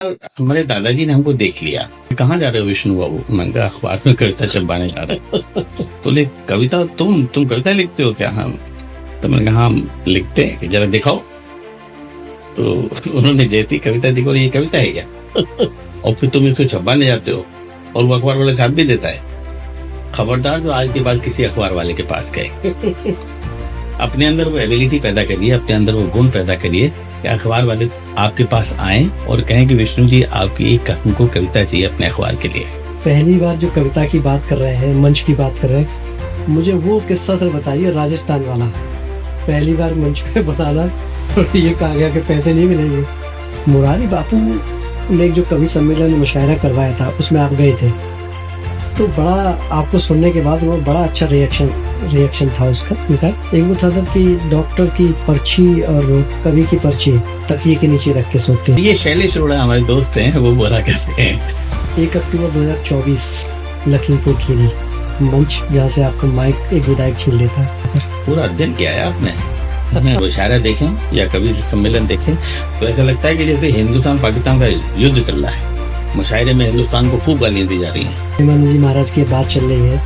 हमारे दादाजी ने हमको देख लिया। कहाँ जा रहे हो विष्णु बाबू? मैंने कहा अखबार में कविता छपवाने जा रहे हैं। तो ले कविता, तुम कविता लिखते हो क्या? हाँ। तो मैंने कहा हाँ लिखते हैं, कि जरा दिखाओ। तो उन्होंने जैसी कविता दिखा, ये कविता है क्या? और फिर तुम इसको छपवाने जाते हो, और वो अखबार वाला छाप भी देता है। खबरदार जो आज के बाद किसी अखबार वाले के पास गए। अपने अंदर वो एबिलिटी पैदा करिए, अपने अंदर वो गुण पैदा करिए कि अखबार वाले आपके पास आए और कहें कि विष्णु जी आपकी एक हमको कविता चाहिए अपने अखबार के लिए। पहली बार जो कविता की बात कर रहे हैं, मंच की बात कर रहे हैं, मुझे वो किस्सा सर बताइए, राजस्थान वाला। पहली बार मंच पे बताना और ये कहा गया कि पैसे नहीं मिलेंगे। मुरारी बापू ने एक जो कवि सम्मेलन मुशायरा करवाया था, उसमें आप गए थे, तो बड़ा आपको सुनने के बाद वो बड़ा अच्छा रिएक्शन था उसका। एक वो था कि डॉक्टर की पर्ची और कवि की पर्ची तकिए के नीचे रख के सोते हैं। ये शैलेश अरोड़ा हमारे दोस्त हैं, वो बोला करते हैं। 1 अक्टूबर 2024 लखीमपुर खीरी मंच, जहाँ से आपका माइक एक विधायक छीन लेता। पूरा अध्ययन किया है आपने। मुशायरा देखें या कवि सम्मेलन देखें तो ऐसा लगता है कि जैसे हिंदुस्तान पाकिस्तान का युद्ध चल रहा है। मुशायरे में हिंदुस्तान को खूब गालियां दी जा रही हैं। प्रेमानंद जी महाराज की बात चल रही है,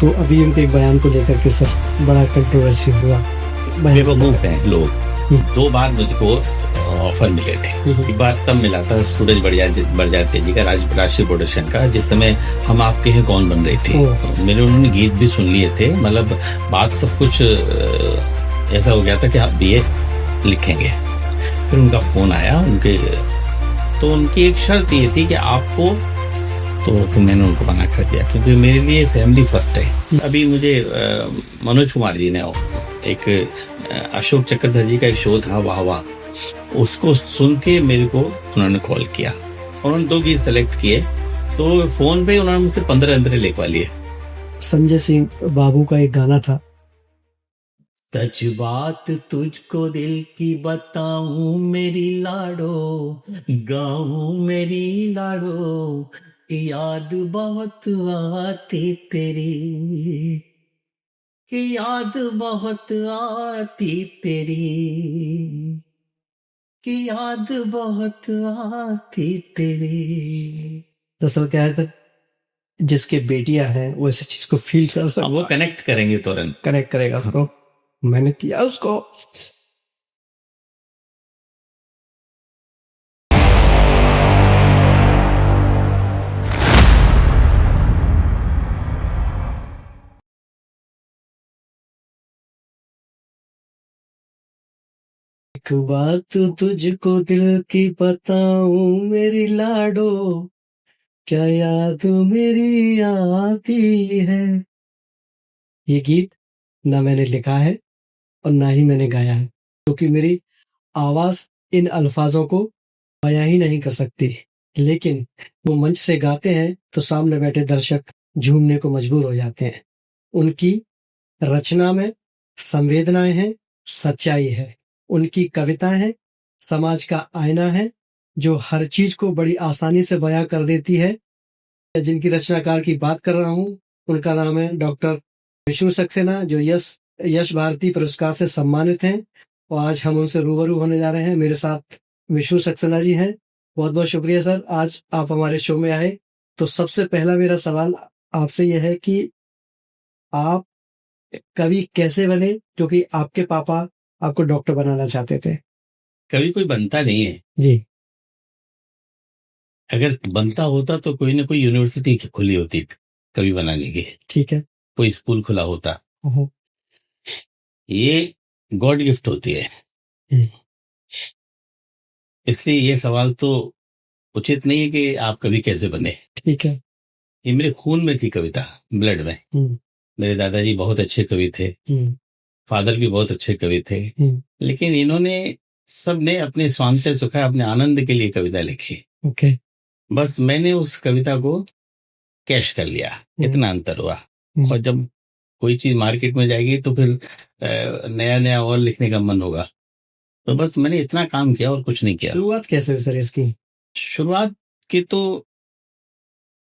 तो अभी उनके एक बयान को लेकर के सर बड़ा कंट्रोवर्सी हुआ। बेवकूफ हैं लोग। 2 बार मुझको ऑफर मिले थे। एक बार तब मिला था सूरज बड़जात्या जी का राष्ट्रीय प्रोडक्शन का, जिस समय हम आपके हैं कौन बन रही थी। मेरे उन्होंने गीत भी सुन लिए थे, मतलब बात सब कुछ ऐसा हो गया था कि आप बीए लिखेंगे। फिर उनका फोन आया तो उनकी एक शर्त ये थी कि आपको, तो मैंने उनको मना कर दिया क्योंकि मेरे लिए फैमिली फर्स्ट है। अभी मुझे मनोज कुमार जी ने एक अशोक चक्रधर जी का एक शो था वाह वाह, उसको सुन के मेरे को उन्होंने कॉल किया। उन्होंने 2 गीत सेलेक्ट किए, तो फोन पे उन्होंने मुझसे 15 अंतरे लिखवा लिए। संजय सिंह बाबू का एक गाना था, सच बात तुझको दिल की बताऊं मेरी लाडो, गाऊं मेरी लाडो, याद बहुत आती तेरी, याद बहुत आती तेरी, कि याद बहुत आती तेरी। दरअसल क्या है सर, जिसके बेटियां हैं वो ऐसी चीज को फील कर सकते, वो कनेक्ट करेंगे, तुरंत कनेक्ट करेगा सर। मैंने किया उसको। एक बात तुझको दिल की बताऊं मेरी लाडो, क्या याद मेरी आती है। ये गीत ना मैंने लिखा है और ना ही मैंने गाया है, क्योंकि मेरी आवाज इन अल्फाजों को बयां ही नहीं कर सकती। लेकिन वो मंच से गाते हैं तो सामने बैठे दर्शक झूमने को मजबूर हो जाते हैं। उनकी रचना में संवेदनाएं हैं, सच्चाई है। उनकी कविताएं हैं, समाज का आईना है, जो हर चीज को बड़ी आसानी से बयां कर देती है। जिनकी रचनाकार की बात कर रहा हूं, उनका नाम है डॉक्टर विष्णु सक्सेना, जो यश भारती पुरस्कार से सम्मानित हैं। और आज हम उनसे रूबरू होने जा रहे हैं। मेरे साथ विष्णु सक्सेना जी हैं। बहुत बहुत शुक्रिया सर, आज आप हमारे शो में आए। तो सबसे पहला मेरा सवाल आपसे यह है कि आप कवि कैसे बने, क्योंकि आपके पापा आपको डॉक्टर बनाना चाहते थे। कभी कोई बनता नहीं है जी। अगर बनता होता तो कोई ना कोई यूनिवर्सिटी खुली होती कवि बनाने की, ठीक है। कोई स्कूल खुला होता। ओहो। ये गॉड गिफ्ट होती है, इसलिए ये सवाल तो उचित नहीं है कि आप कवि कैसे बने। ठीक है। ये मेरे खून में थी कविता, ब्लड में। मेरे दादाजी बहुत अच्छे कवि थे, फादर भी बहुत अच्छे कवि थे, लेकिन इन्होंने सबने अपने स्वांत से सुखा, अपने आनंद के लिए कविता लिखी। ओके। बस मैंने उस कविता को कैश कर लिया, इतना अंतर हुआ। और जब कोई चीज मार्केट में जाएगी तो फिर नया नया और लिखने का मन होगा। तो बस मैंने इतना काम किया और कुछ नहीं किया। शुरुआत कैसे हुई सर इसकी? शुरुआत की तो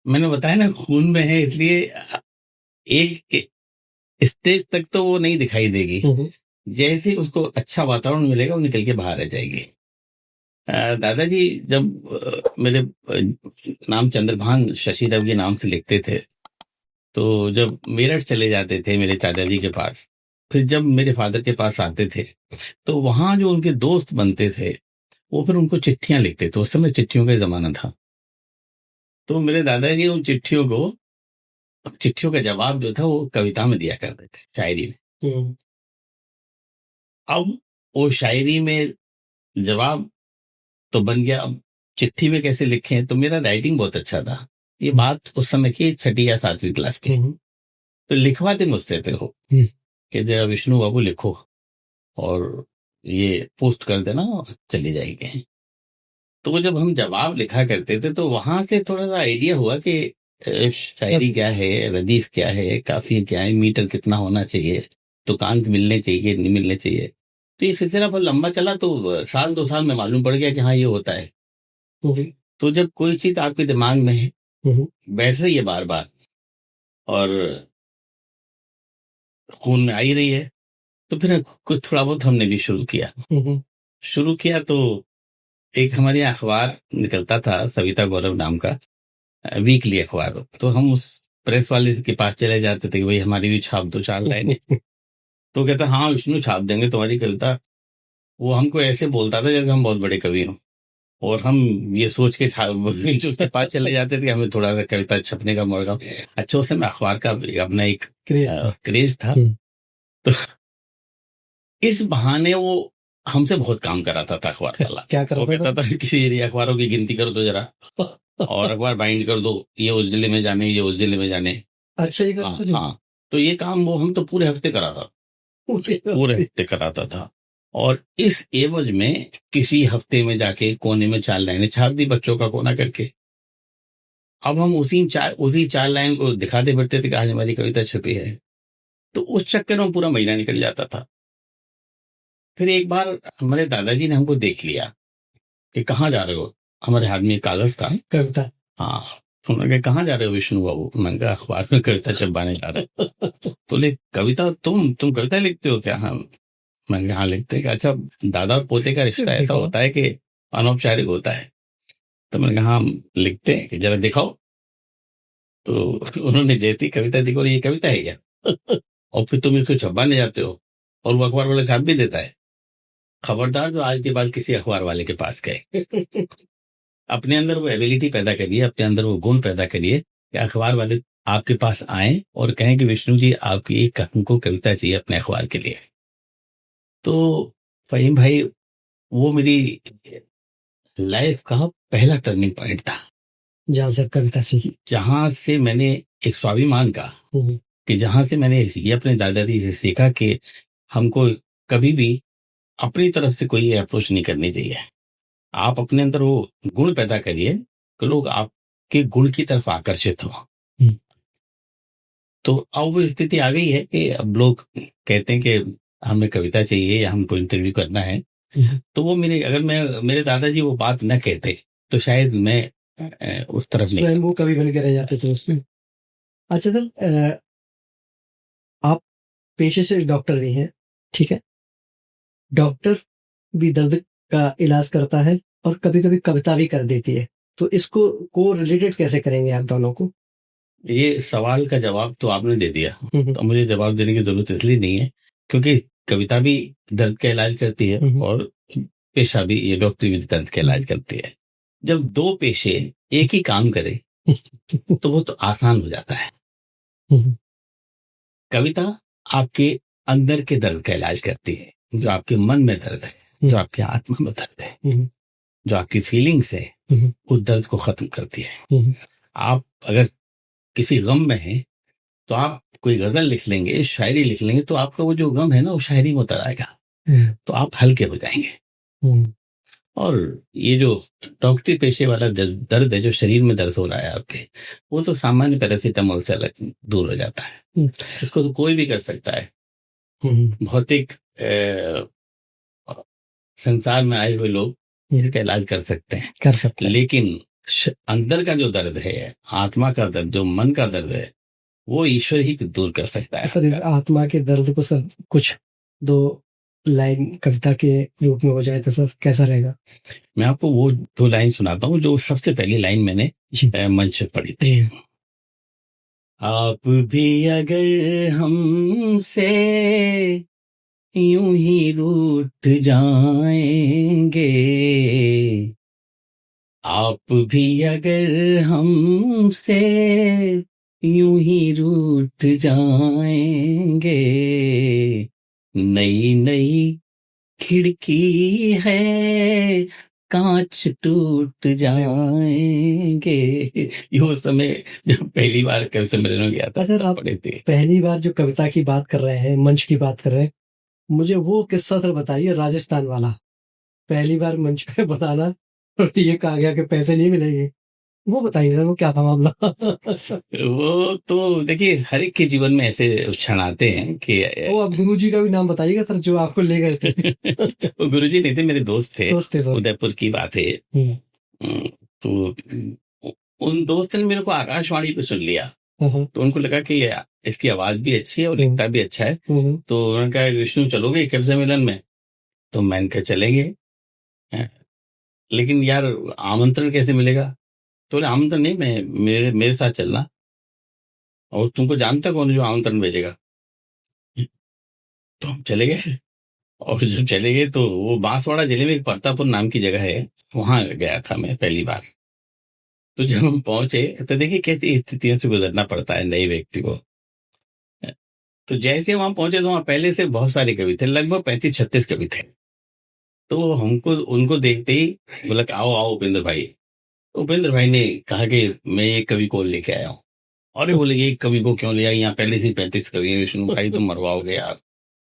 मैंने बताया ना, खून में है, इसलिए एक स्टेज तक तो वो नहीं दिखाई देगी। जैसे उसको अच्छा वातावरण मिलेगा वो निकल के बाहर आ जाएगी। दादाजी जब मेरे नाम चंद्रभान शशि रवि के नाम से लिखते थे, तो जब मेरठ चले जाते थे मेरे चाचा जी के पास, फिर जब मेरे फादर के पास आते थे, तो वहां जो उनके दोस्त बनते थे, वो फिर उनको चिट्ठियां लिखते थे। उस समय चिट्ठियों का जमाना था। तो मेरे दादाजी उन चिट्ठियों का जवाब जो था वो कविता में दिया करते थे, शायरी में। अब वो शायरी में जवाब तो बन गया, अब चिट्ठी में कैसे लिखें? तो मेरा राइटिंग बहुत अच्छा था। ये बात उस समय की 6ठी या 7वीं क्लास की। तो लिखवाते मुझसे थे वो कि जरा विष्णु बाबू लिखो और ये पोस्ट कर देना, चली जाएगी। तो जब हम जवाब लिखा करते थे तो वहां से थोड़ा सा आइडिया हुआ कि शायरी क्या है, रदीफ क्या है, काफी क्या है, मीटर कितना होना चाहिए, तुकांत मिलने चाहिए नहीं मिलने चाहिए। तो ये सिलसिला बहुत लंबा चला, तो साल 2 साल में मालूम पड़ गया कि हाँ ये होता है। तो जब कोई चीज आपके दिमाग में है, बैठ रही है बार बार और खून में आ ही रही है, तो फिर कुछ थोड़ा बहुत हमने भी शुरू किया। तो एक हमारे यहाँ अखबार निकलता था सविता गौरव नाम का, वीकली अखबार। तो हम उस प्रेस वाले के पास चले जाते थे कि भाई हमारी भी छाप दो 4 लाइनें। तो कहता हाँ विष्णु छाप देंगे तुम्हारी कविता। वो हमको ऐसे बोलता था जैसे हम बहुत बड़े कवि हों, और हम ये सोच के उसके पास चले जाते थे कि हमें थोड़ा सा कविता छपने का मौका। अच्छा, उस समय अखबार का अपना एक क्रेज था। तो इस बहाने वो हमसे बहुत काम कराता था अखबार वाला। क्या करता था? कहता था किसी अखबारों की गिनती कर दो जरा और अखबार बाइंड कर दो, ये उस जिले में जाने, ये उस जिले में जाने। अच्छा, ये हाँ, तो ये काम वो हम तो पूरे हफ्ते कराता था। और इस एवज में किसी हफ्ते में जाके कोने में 4 लाइनें छाप दी बच्चों का कोना करके। अब हम उसी 4 लाइन को दिखाते फिरते थे कि आज हमारी कविता छपी है। तो उस चक्कर में पूरा महीना निकल जाता था। फिर एक बार हमारे दादाजी ने हमको देख लिया कि कहाँ जा रहे हो। हमारे हाथ में कागज था, कविता। हाँ, तो उन्होंने कहा कहाँ जा रहे हो विष्णु बाबू? मैंने कहा अखबार में कविता छपवाने जा रहे। बोले कविता? तुम कविता लिखते हो क्या? हाँ। मैंने कहा हाँ लिखते। अच्छा, दादा और पोते का रिश्ता ऐसा होता है कि अनौपचारिक होता है? तो मैंने कहा हाँ लिखते हैं, कि जरा दिखाओ। तो उन्होंने जैसी कविता देखो, ये कविता है क्या? और फिर तुम इसको छपवाने जाते हो और वो अखबार वाला छाप भी देता है। खबरदार जो आज के बाद किसी अखबार वाले के पास गए। अपने अंदर वो एबिलिटी पैदा करिए, अपने अंदर वो गुण पैदा करिए कि अखबार वाले आपके पास आए और कहें कि विष्णु जी आपकी एक हमको कविता चाहिए अपने अखबार के लिए। तो फहीम भाई, वो मेरी लाइफ का पहला टर्निंग पॉइंट था, जहां से कविता सीखी, जहां से मैंने एक स्वाभिमान का, कि जहां से मैंने ये अपने दादाजी से सीखा कि हमको कभी भी अपनी तरफ से कोई अप्रोच नहीं करनी चाहिए। आप अपने अंदर वो गुण पैदा करिए कि लोग आपके गुण की तरफ आकर्षित हो। तो अब वो स्थिति आ गई है कि अब लोग कहते हैं कि हमें कविता चाहिए या हमको इंटरव्यू करना है, तो वो अगर मेरे दादाजी वो बात न कहते तो शायद मैं उस तरफ नहीं, वो कभी बन के रह जाते थे उसमें। अच्छा सर, आप पेशे से डॉक्टर भी हैं, ठीक है? डॉक्टर भी दर्द का इलाज करता है और कभी कभी कविता भी कर देती है, तो इसको को रिलेटेड कैसे करेंगे आप दोनों को? ये सवाल का जवाब तो आपने दे दिया, तो मुझे जवाब देने की जरूरत इसलिए नहीं है क्योंकि कविता भी दर्द का इलाज करती है और पेशा भी, ये डॉक्टरी भी दर्द का इलाज करती है। जब 2 पेशे एक ही काम करे तो वो तो आसान हो जाता है। कविता आपके अंदर के दर्द का इलाज करती है, जो आपके मन में दर्द है, जो आपके आत्मा में दर्द है, जो आपकी फीलिंग्स है, उस दर्द को खत्म करती है। आप अगर किसी गम में हैं तो आप कोई गजल लिख लेंगे, शायरी लिख लेंगे, तो आपका वो जो गम है ना वो शायरी में उतर आएगा, तो आप हल्के हो जाएंगे। और ये जो डॉक्टरी पेशे वाला दर्द है, जो शरीर में दर्द हो रहा है आपके, वो तो सामान्य पैरासीटामोल से अलग दूर हो जाता है। इसको तो कोई भी कर सकता है। भौतिक संसार में आए हुए लोग इसका इलाज कर सकते हैं, लेकिन अंदर का जो दर्द है, आत्मा का दर्द, जो मन का दर्द है, वो ईश्वर ही दूर कर सकता है। सर, इस आत्मा के दर्द को सर कुछ 2 लाइन कविता के रूप में हो जाए तो सर कैसा रहेगा? मैं आपको वो 2 लाइन सुनाता हूँ जो सबसे पहली लाइन मैंने जी। मंच पे पढ़ी थी। आप भी अगर हमसे यूं ही रूठ जाएंगे, आप भी अगर हमसे यूं ही रूठ जाएंगे, नई नई खिड़की है, कांच टूट जाएंगे। ये उस समय जब पहली बार कवि सम्मेलन में गया था सर तब आप पढ़े थे। पहली बार जो कविता की बात कर रहे हैं, मंच की बात कर रहे हैं, मुझे वो किस्सा सर बताइए राजस्थान वाला। पहली बार मंच पे बताना और ये कहा गया कि पैसे नहीं मिलेंगे, वो बताइए सर, वो क्या था मामला? वो तो देखिए हर एक के जीवन में ऐसे क्षण आते हैं कि वो आप गुरुजी का भी नाम बताइएगा सर जो आपको ले गए थे। वो गुरुजी नहीं थे, मेरे दोस्त थे। दोस्त थे सर। उदयपुर की बात है। तो उन दोस्त ने मेरे को आकाशवाणी पे सुन लिया, तो उनको लगा कि इसकी आवाज भी अच्छी है और लिखता भी अच्छा है। तो उन्होंने कहा विष्णु चलोगे कवि सम्मेलन में? तो मैंने कहा चलेंगे, लेकिन यार आमंत्रण कैसे मिलेगा? तो बोले आमंत्रण नहीं, मैं मेरे साथ चलना, और तुमको जानता कौन है जो आमंत्रण भेजेगा? तो हम चले गए, और जब चले गए तो वो बांसवाड़ा जिले में एक परतापुर नाम की जगह है, वहां गया था मैं पहली बार। तो जब हम पहुंचे तो देखिए कैसी स्थितियों से गुजरना पड़ता है नए व्यक्ति को। तो जैसे वहां पहुंचे तो वहां पहले से बहुत सारे कवि थे, लगभग 35-36 कवि थे। तो हमको उनको देखते ही बोला कि आओ आओ उपेंद्र भाई। उपेंद्र भाई ने कहा कि मैं एक कवि को लेके आया हूँ। अरे बोले ये कवि को क्यों ले आए, यहाँ पहले से 35 कवि हैं, विष्णु भाई तुम मरवाओगे यार,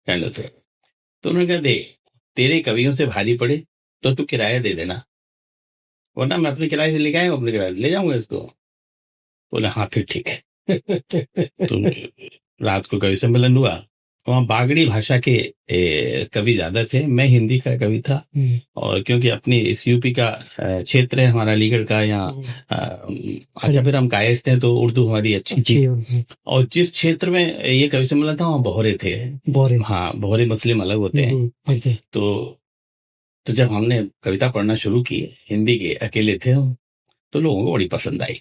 कहने तो। तो उन्होंने कहा देख, तेरे कवियों से भारी पड़े तो तू किराया दे देना, वरना मैं अपने किराए से लेके आऊंगा, अपने किराए से ले जाऊंगा इसको। बोले हाँ फिर ठीक है। तो रात को कवि सम्मेलन हुआ, वहाँ बागड़ी भाषा के कवि ज्यादा थे, मैं हिंदी का कवि था। और क्योंकि अपनी इस यूपी का क्षेत्र है हमारा, अलीगढ़ का, यहाँ अच्छा फिर हम कायस्थ हैं तो उर्दू हमारी अच्छी थी। और जिस क्षेत्र में ये कवि सम्मेलन था वहाँ बोहरे थे। बोहरे? हाँ, बोहरे मुस्लिम अलग होते हैं। तो जब हमने कविता पढ़ना शुरू की हिंदी के, अकेले थे हम, तो लोगों को बड़ी पसंद आई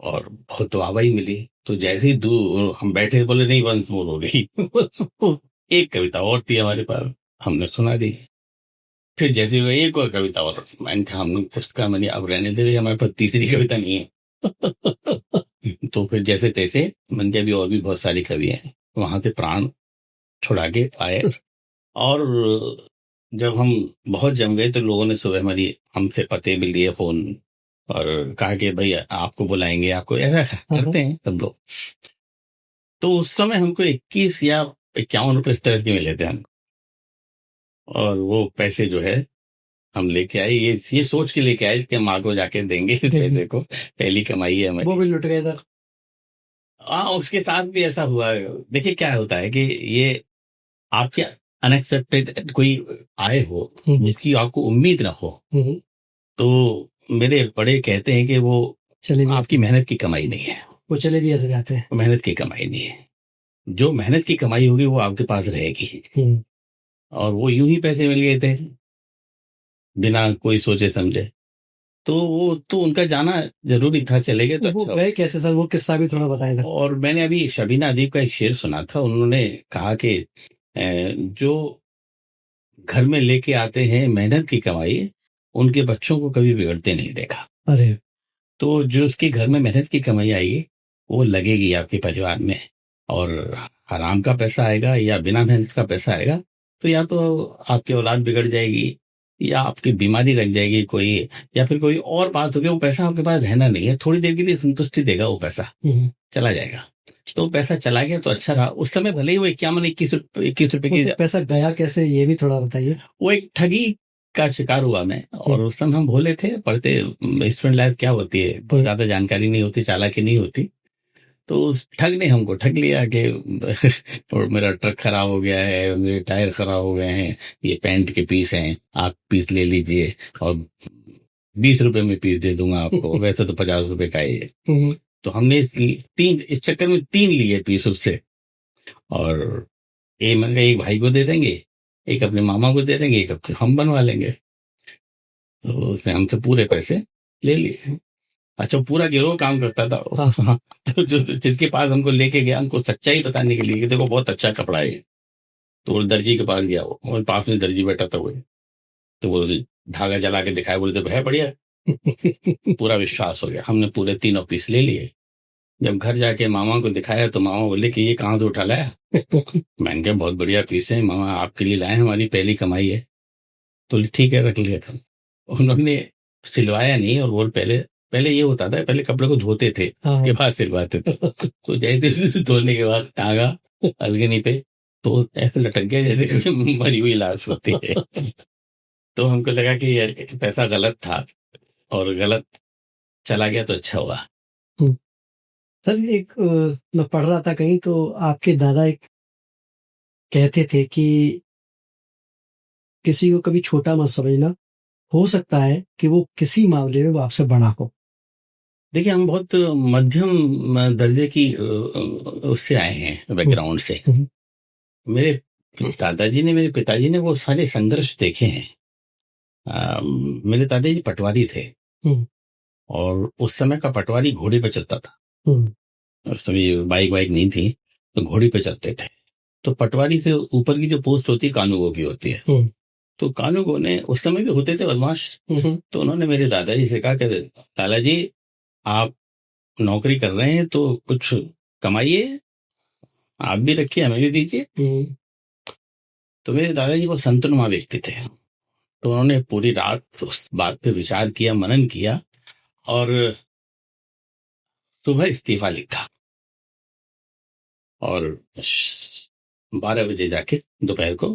और बहुत वाहवाही मिली। तो जैसे ही हम बैठे बोले नहीं वंस मोर हो गई। एक कविता और थी हमारे पास, हमने सुना दी। फिर जैसे वो एक और कविता और, मैंने कहा हम लोग पुस्तक मैंने अब रहने दे दी, हमारे पास तीसरी कविता नहीं है। तो फिर जैसे तैसे मन के अभी और भी बहुत सारे कवि हैं, वहां से प्राण छुड़ा के आए। और जब हम बहुत जम गए तो लोगों ने सुबह हमारी हमसे पते भी लिए, फोन, और कहा कि भाई आपको बुलाएंगे, आपको, ऐसा करते हैं सब लोग। तो उस समय हमको 21 या 51 रुपए इस तरह के मिले थे हम, और वो पैसे जो है हम लेके आए, ये सोच के लेके आए कि माँ को जाके देंगे इस पैसे को, पहली कमाई है हमारी। वो भी लुट गए सर? हाँ, उसके साथ भी ऐसा हुआ। देखिए क्या होता है कि ये आपके अनएक्सपेक्टेड कोई आए हो जिसकी आपको उम्मीद ना हो, तो मेरे बड़े कहते हैं कि वो आपकी मेहनत की कमाई नहीं है, वो चले भी ऐसे जाते हैं। मेहनत की कमाई नहीं है। जो मेहनत की कमाई होगी वो आपके पास रहेगी। और वो यूं ही पैसे मिल गए थे बिना कोई सोचे समझे, तो वो तो उनका जाना जरूरी था, चले गए तो वो अच्छा। गए कैसे सर, वो किस्सा भी थोड़ा बताएं। और मैंने अभी शबीना अदीब का एक शेर सुना था, उन्होंने कहा कि जो घर में लेके आते हैं मेहनत की कमाई, उनके बच्चों को कभी बिगड़ते नहीं देखा। अरे तो जो उसके घर में मेहनत की कमाई आएगी वो लगेगी आपके परिवार में, और हराम का पैसा आएगा या बिना मेहनत का पैसा आएगा तो या तो आपकी औलाद बिगड़ जाएगी, या आपकी बीमारी लग जाएगी कोई, या फिर कोई और बात होगी, वो पैसा आपके पास रहना नहीं है, थोड़ी देर के लिए संतुष्टि देगा, वो पैसा चला जाएगा। तो पैसा चला गया तो अच्छा रहा उस समय, भले ही वो 21 रुपए की। पैसा गया कैसे ये भी थोड़ा बताइए। वो एक ठगी का शिकार हुआ मैं, और उस समय हम भोले थे, पढ़ते, स्टूडेंट लाइफ क्या होती है, बहुत ज्यादा जानकारी नहीं होती, चालाकी नहीं होती। तो उस ठग ने हमको ठग लिया कि और मेरा ट्रक खराब हो गया है, मेरे टायर खराब हो गए हैं, ये पैंट के पीस हैं, आप पीस ले लीजिए और 20 रुपए में पीस दे दूंगा आपको, वैसे तो 50 रुपए का ही है। तो हमने इस चक्कर में 3 लिए पीस उससे, और मैंने कहा एक भाई को दे देंगे, एक अपने मामा को दे देंगे, एक हम बनवा लेंगे। तो उसने हमसे पूरे पैसे ले लिए। अच्छा, पूरा गिरोह काम करता था। हाँ। तो जिसके पास हमको लेके गया, हमको सच्चाई बताने के लिए कि देखो बहुत अच्छा कपड़ा है, तो वो दर्जी के पास गया, वो और पास में दर्जी बैठा था, वो तो वो धागा जला के दिखाया, बोलते है बढ़िया। पूरा विश्वास हो गया, हमने पूरे 3 पीस ले लिए। जब घर जाके मामा को दिखाया तो मामा बोले कि ये कहाँ से उठा लाया? मैंने कहा बहुत बढ़िया पीस है मामा, आपके लिए लाए, हमारी पहली कमाई है। तो ठीक है, रख लिया था। उन्होंने सिलवाया नहीं, और वो पहले पहले ये होता था, पहले कपड़े को धोते थे, उसके बाद सिलवाते थे। तो जैसे धोने के बाद टांगा अलगनी पे, तो ऐसे लटक गया जैसे कोई मरी हुई लाश होती है। तो हमको लगा कि यार पैसा गलत था, और गलत चला गया तो अच्छा हुआ। सर एक मैं पढ़ रहा था कहीं, तो आपके दादा एक कहते थे कि किसी को कभी छोटा मत समझना, हो सकता है कि वो किसी मामले में वो आपसे बड़ा हो। देखिए, हम बहुत मध्यम दर्जे की उससे आए हैं, बैकग्राउंड से। मेरे दादाजी ने, मेरे पिताजी ने वो सारे संघर्ष देखे हैं। मेरे दादाजी पटवारी थे, और उस समय का पटवारी घोड़े पे चलता था। उस समय बाइक वाइक नहीं थी, तो घोड़ी पे चलते थे। तो पटवारी से ऊपर की जो पोस्ट होती है कानूगो की होती है। तो कानूगो ने उस समय भी होते थे बदमाश। तो उन्होंने मेरे दादाजी से कहा कि दादाजी आप नौकरी कर रहे हैं तो कुछ कमाइए, आप भी रखिए, हमें भी दीजिए। तो मेरे दादाजी वो संतनुमा व्यक्ति थे, तो उन्होंने पूरी रात उस बात पे विचार किया, मनन किया, और सुबह इस्तीफा लिखा, और 12 बजे जाके दोपहर को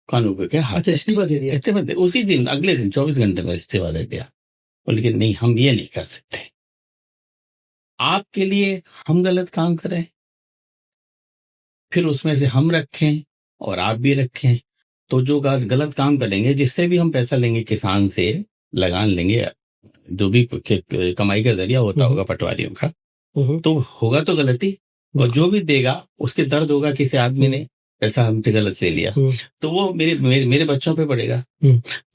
कानून के हाथ इस्तीफा दे दिया। इस्तीफा दे, उसी दिन, अगले दिन 24 घंटे में इस्तीफा दे दिया। लेकिन नहीं, हम ये नहीं कर सकते, आपके लिए हम गलत काम करें, फिर उसमें से हम रखें और आप भी रखें, तो जो गलत काम करेंगे, जिससे भी हम पैसा लेंगे, किसान से लगान लेंगे, जो भी कमाई का जरिया होता होगा पटवारियों का, तो होगा तो गलती, और जो भी देगा उसके दर्द होगा, किसी आदमी ने पैसा हमसे गलत ले लिया, तो वो मेरे बच्चों पे पड़ेगा।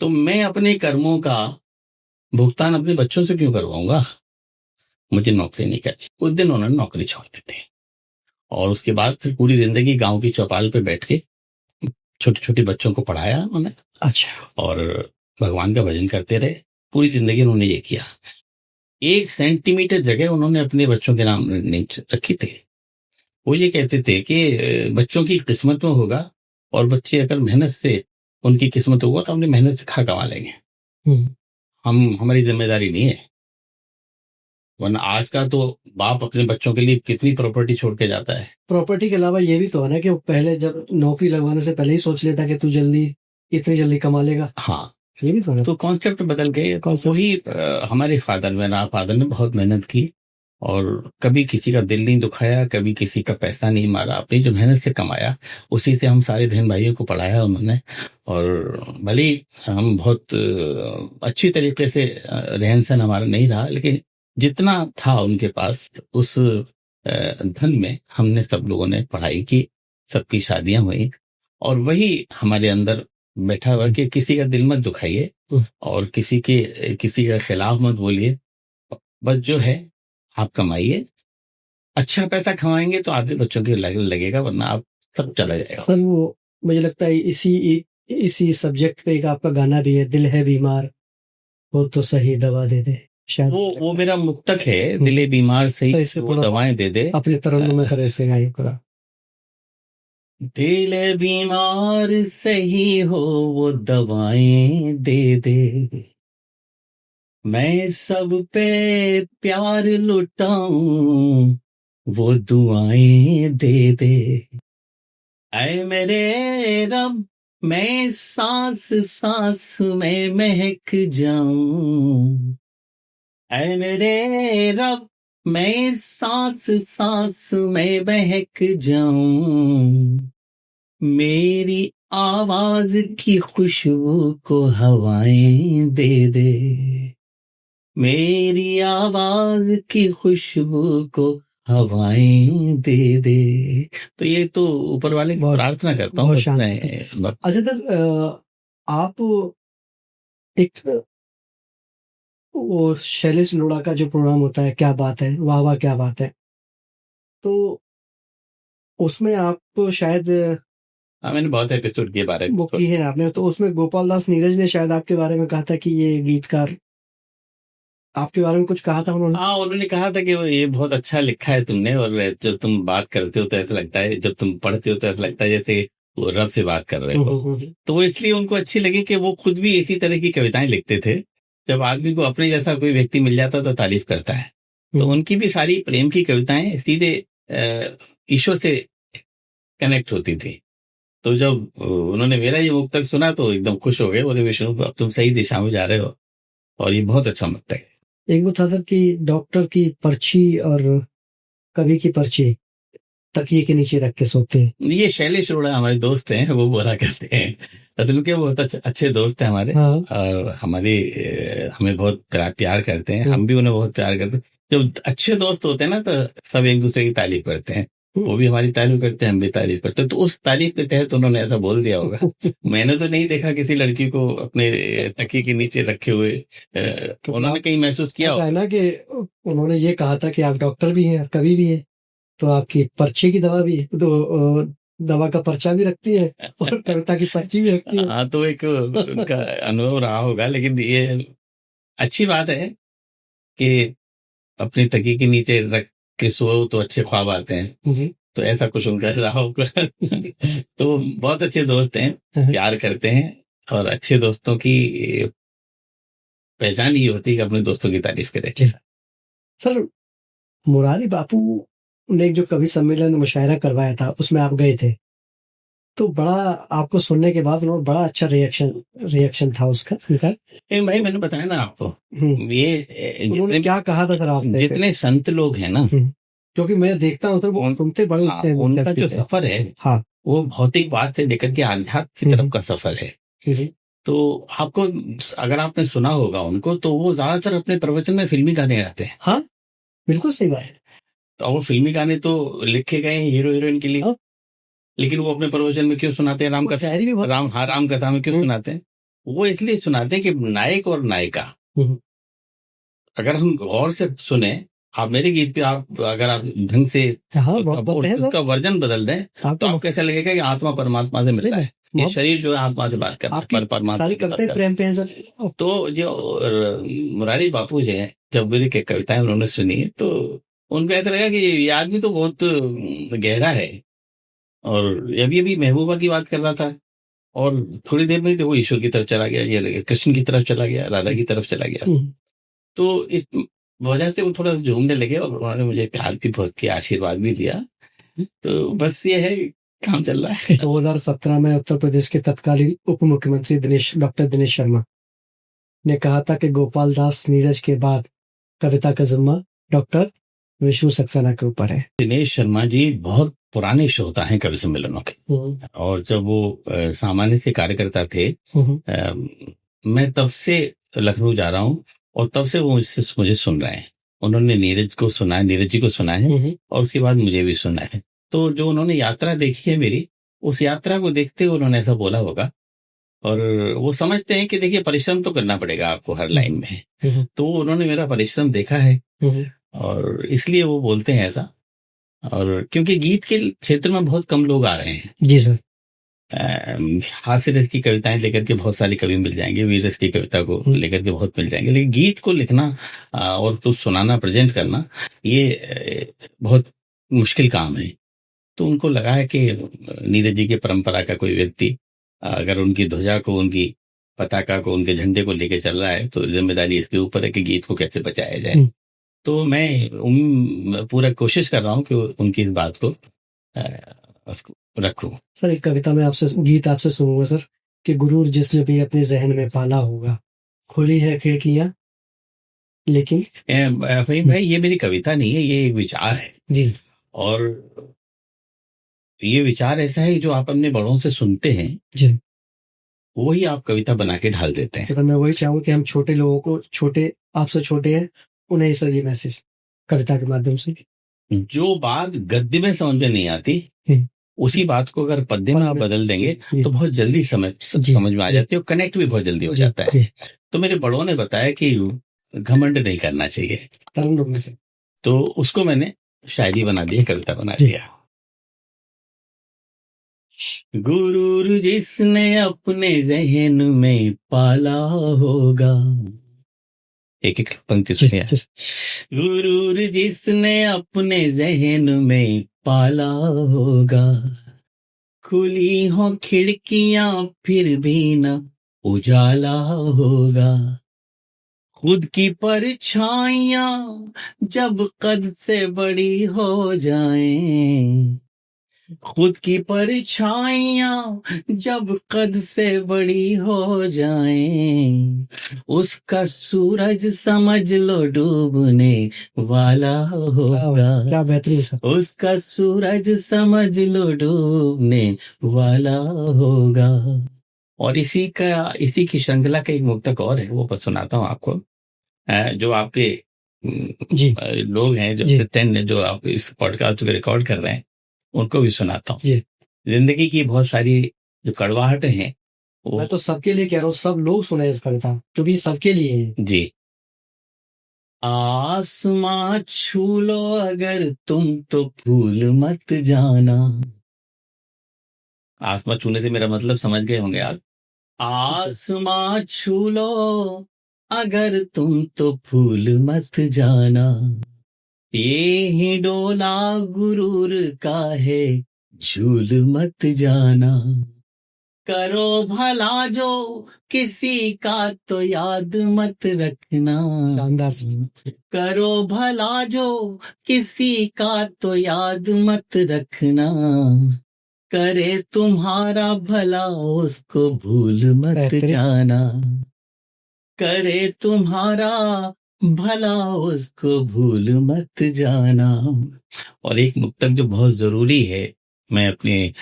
तो मैं अपने कर्मों का भुगतान अपने बच्चों से क्यों करवाऊंगा? मुझे नौकरी नहीं करनी। उस दिन उन्होंने नौकरी छोड़ दी थी, और उसके बाद फिर पूरी जिंदगी गांव की चौपाल पे बैठ के छोटे छोटे बच्चों को पढ़ाया उन्होंने। अच्छा। और भगवान का भजन करते रहे, पूरी जिंदगी उन्होंने ये किया। 1 सेंटीमीटर जगह उन्होंने अपने बच्चों के नाम नहीं रखी थी। वो ये कहते थे कि बच्चों की किस्मत में होगा, और बच्चे अगर मेहनत से उनकी किस्मत होगा तो हमने मेहनत से खा कमा लेंगे। हमारी जिम्मेदारी नहीं है। वरना आज का तो बाप अपने बच्चों के लिए कितनी प्रॉपर्टी छोड़ के जाता है। प्रॉपर्टी के अलावा ये भी तो है ना कि वो पहले जब नौकरी लगवाने से पहले ही सोच लेता कि तू इतनी जल्दी कमा लेगा। हाँ, ये भी तो है। तो कॉन्सेप्ट बदल गए। वही हमारे मेरा फादर ने बहुत मेहनत की, और कभी किसी का दिल नहीं दुखाया, कभी किसी का पैसा नहीं मारा, अपनी जो मेहनत से कमाया उसी से हम सारे बहन भाइयों को पढ़ाया उन्होंने। और भले हम बहुत अच्छी तरीके से रहन सहन हमारा नहीं रहा, लेकिन जितना था उनके पास, उस धन में हमने सब लोगों ने पढ़ाई की, सबकी शादियां हुई, और वही हमारे अंदर बैठा हुआ कि किसी का दिल मत दुखाइए, और किसी का खिलाफ मत बोलिए। बस जो है आप कमाइए, अच्छा पैसा कमाएंगे तो आपके बच्चों के लगेगा, वरना आप सब चला जाएगा। सर वो मुझे लगता है इसी सब्जेक्ट पे एक आपका गाना भी है, दिल है बीमार वो तो सही दवा दे दे। शायद वो मेरा मुक्तक है, दिल बीमार सही वो दवाएं दे दे। अपने तरन्नुम में सर ऐसे गाइए पूरा। दिल बीमार सही हो वो दवाएं दे दे, मैं सब पे प्यार लुटाऊं वो दुआएं दे दे। ऐ मेरे रब मैं सांस सांस में महक जाऊं, ऐ मेरे रब मैं सांस सांस में महक जाऊं, मेरी आवाज की खुशबू को हवाएं दे दे, मेरी आवाज की खुशबू को हवाएं दे दे। तो ये तो ऊपर वाले से बहुत प्रार्थना करता हूँ बहुत बस शांत मैं थे। बस। अच्छा सर, आप एक वो शैलेश लोढ़ा का जो प्रोग्राम होता है, क्या बात है, वाह वाह क्या बात है, तो उसमें आप शायद हाँ, मैंने बहुत एपिसोड के बारे में वो की है आपने, तो उसमें गोपाल दास नीरज ने शायद आपके बारे में कहा था कि ये गीतकार आपके बारे में कुछ कहा था उन्होंने। हाँ, उन्होंने कहा था कि वो ये बहुत अच्छा लिखा है तुमने, और जब तुम बात करते हो तो ऐसा लगता है, जब तुम पढ़ते हो तो ऐसा लगता है जैसे वो रब से बात कर रहे हो। तो वो इसलिए उनको अच्छी लगी कि वो खुद भी इसी तरह की कविताएं लिखते थे। जब आदमी को अपने जैसा कोई व्यक्ति मिल जाता तो तारीफ करता है। तो उनकी भी सारी प्रेम की कविताएं सीधे ईश्वर से कनेक्ट होती थी। तो जब उन्होंने मेरा ये मुक्तक सुना तो एकदम खुश हो गए, बोले विष्णु अब तुम सही दिशा में जा रहे हो, और ये बहुत अच्छा मुक्तक है। एक वो था सर कि डॉक्टर की पर्ची और कवि की पर्ची तकिए के नीचे रख के सोते हैं। ये शैलेश अरोड़ा हमारे दोस्त हैं, वो बोला करते हैं। असल में क्या, वो बहुत अच्छे दोस्त हैं हमारे। हाँ। और हमारे हमें बहुत प्यार करते हैं, हम भी उन्हें बहुत प्यार करते हैं। जब अच्छे दोस्त होते हैं ना तो सब एक दूसरे की तारीफ करते हैं, वो भी हमारी तारीफ करते हैं, हम भी तारीफ करते हैं। तो उस तारीफ के तहत उन्होंने ऐसा बोल दिया होगा। मैंने तो नहीं देखा किसी लड़की को अपने तकिए के नीचे रखे हुए। उन्होंने कहीं महसूस किया ऐसा है होगा। ना कि उन्होंने ये कहा था कि आप डॉक्टर भी हैं, कवि भी हैं, तो आपकी पर्ची की दवा भी तो दवा का पर्चा भी रखती है और कविता की पर्ची भी रखती है। हाँ, तो एक उनका अनुभव रहा होगा, लेकिन ये अच्छी बात है कि अपनी तकिए के नीचे रख के सोओ तो अच्छे ख्वाब आते हैं। तो ऐसा कुछ उनका रहा होगा। तो बहुत अच्छे दोस्त हैं, प्यार करते हैं, और अच्छे दोस्तों की पहचान ये होती है कि अपने दोस्तों की तारीफ करें। सर, मुरारी बापू ने एक जो कवि सम्मेलन मुशायरा करवाया था उसमें आप गए थे, तो बड़ा आपको सुनने के बाद उन्होंने बड़ा अच्छा रिएक्शन था उसका उनका। भाई मैंने बताया ना आपको, ये उन्होंने क्या कहा था सर आपसे? जितने संत लोग हैं ना, क्योंकि मैं देखता हूँ सर वो सुनते बड़े हाँ, उनका जो सफर है, हाँ, वो भौतिकवाद से लेकर के आध्यात्म की तरफ का सफर है। तो आपको, अगर आपने सुना होगा उनको, तो वो ज्यादातर अपने प्रवचन में फिल्मी गाने गाते हैं। हाँ, बिल्कुल सही बात है। तो वो फिल्मी गाने तो लिखे गए हैं हीरो हीरोइन के लिए। हाँ। लेकिन वो अपने प्रवचन में क्यों सुनाते हैं? राम कथा, शायरी भी बहुत राम कथा में क्यों सुनाते हैं? वो इसलिए सुनाते हैं कि नायक और नायिका, अगर हम गौर से सुने, आप मेरे गीत पे आप अगर आप ढंग से उसका वर्जन बदल दें तो आपको ऐसा लगेगा कि आत्मा परमात्मा से मिलता है, ये शरीर जो है आत्मा से बात करता है, परमात्मा। तो जो मुरारी बापू जी हैं, जब मेरी कविताएं उन्होंने सुनी तो उनको ऐसा लगा कि ये आदमी तो बहुत गहरा है। और अभी अभी महबूबा की बात कर रहा था, और थोड़ी देर में वो ईश्वर की तरफ चला गया, ये कृष्ण की तरफ चला गया, राधा की तरफ चला गया। तो इस वजह से वो थोड़ा झूमने लगे, और उन्होंने मुझे प्यार भी बहुत किया, आशीर्वाद भी दिया। तो बस ये है, काम चल रहा है। 2017 में उत्तर प्रदेश के तत्कालीन उप मुख्यमंत्री डॉक्टर दिनेश शर्मा ने कहा था कि गोपाल दास नीरज के बाद कविता का जिम्मा डॉक्टर विष्णु सक्सेना के ऊपर है। दिनेश शर्मा जी बहुत पुराने श्रोता हैं कवि सम्मेलनों के, और जब वो सामान्य से कार्यकर्ता थे, मैं तब से लखनऊ जा रहा हूँ, और तब से वो मुझे सुन रहे हैं। उन्होंने नीरज को सुना है, नीरज जी को सुना है, और उसके बाद मुझे भी सुना है। तो जो उन्होंने यात्रा देखी है मेरी, उस यात्रा को देखते हुए उन्होंने ऐसा बोला होगा। और वो समझते हैं कि देखिए, परिश्रम तो करना पड़ेगा आपको हर लाइन में। तो उन्होंने मेरा परिश्रम देखा है, और इसलिए वो बोलते हैं ऐसा। और क्योंकि गीत के क्षेत्र में बहुत कम लोग आ रहे हैं। जी सर। हास्य रस की कविताएं लेकर के बहुत सारे कवि मिल जाएंगे, वीर रस की कविता को लेकर के बहुत मिल जाएंगे, लेकिन गीत को लिखना और तो सुनाना, प्रेजेंट करना, ये बहुत मुश्किल काम है। तो उनको लगा है कि नीरज जी की परंपरा का कोई व्यक्ति अगर उनकी ध्वजा को, उनकी पताका को, उनके झंडे को लेके चल रहा है, तो जिम्मेदारी इसके ऊपर है कि गीत को कैसे बचाया जाए। तो मैं पूरा कोशिश कर रहा हूँ कि उनकी इस बात को उसको रखूं। सर, एक कविता में गीत आपसे सुनूंगा सर, कि गुरूर जिसने भी अपने जहन में पाला होगा, खुली है खिड़कियां लेकिन। भाई ये मेरी कविता नहीं है, ये एक विचार है जी। और ये विचार ऐसा है जो आप अपने बड़ों से सुनते हैं जी, वही आप कविता बना के ढाल देते हैं। तो मैं वही चाहूंगा कि हम छोटे लोगों को, आपसे छोटे हैं, उन्हें सर ये मैसेज कविता के माध्यम से। जो बात गद्य में समझ में नहीं आती, उसी बात को अगर पद्य में आप बदल देंगे तो बहुत जल्दी समझ में आ जाती है और कनेक्ट भी बहुत जल्दी हो जाता है। तो मेरे बड़ों ने बताया कि घमंड नहीं करना चाहिए, तो उसको मैंने शायरी बना दी, कविता बना दिया। गुरूर जिसने अपने जहन में पाला होगा, एक एक पंक्ति सुनिए। गुरूर जिसने अपने जहन में पाला होगा, खुली हो खिड़कियां फिर भी न उजाला होगा। खुद की परछाइयां जब कद से बड़ी हो जाएं, खुद की परछाइयां जब कद से बड़ी हो जाएं, उसका सूरज समझ लो डूबने वाला होगा। क्या बेहतरीन सर। उसका सूरज समझ लो डूबने वाला होगा। और इसी की श्रृंखला का एक मुक्तक और है, वो सुनाता हूँ आपको। जो आपके लोग हैं, जो असिस्टेंट हैं, जो आप इस पॉडकास्ट को रिकॉर्ड कर रहे हैं, उनको भी सुनाता हूँ। जिंदगी की बहुत सारी जो कड़वाहट हैं, मैं तो सबके लिए कह रहा हूँ, सब लोग सुने इस कविता, क्योंकि सबके लिए है जी। आसमां छू लो अगर तुम तो भूल मत जाना। आसमां छूने से मेरा मतलब समझ गए होंगे आप। आसमां छू लो अगर तुम तो भूल मत जाना, ये ही डोला गुरूर का है झूल मत जाना। करो भला जो किसी का तो याद मत रखना। शानदार। करो भला जो किसी का तो याद मत रखना, करे तुम्हारा भला उसको भूल मत जाना। करे तुम्हारा भला उसको भूल मत जाना। और एक मुक्तक जो बहुत जरूरी है, मैं अपने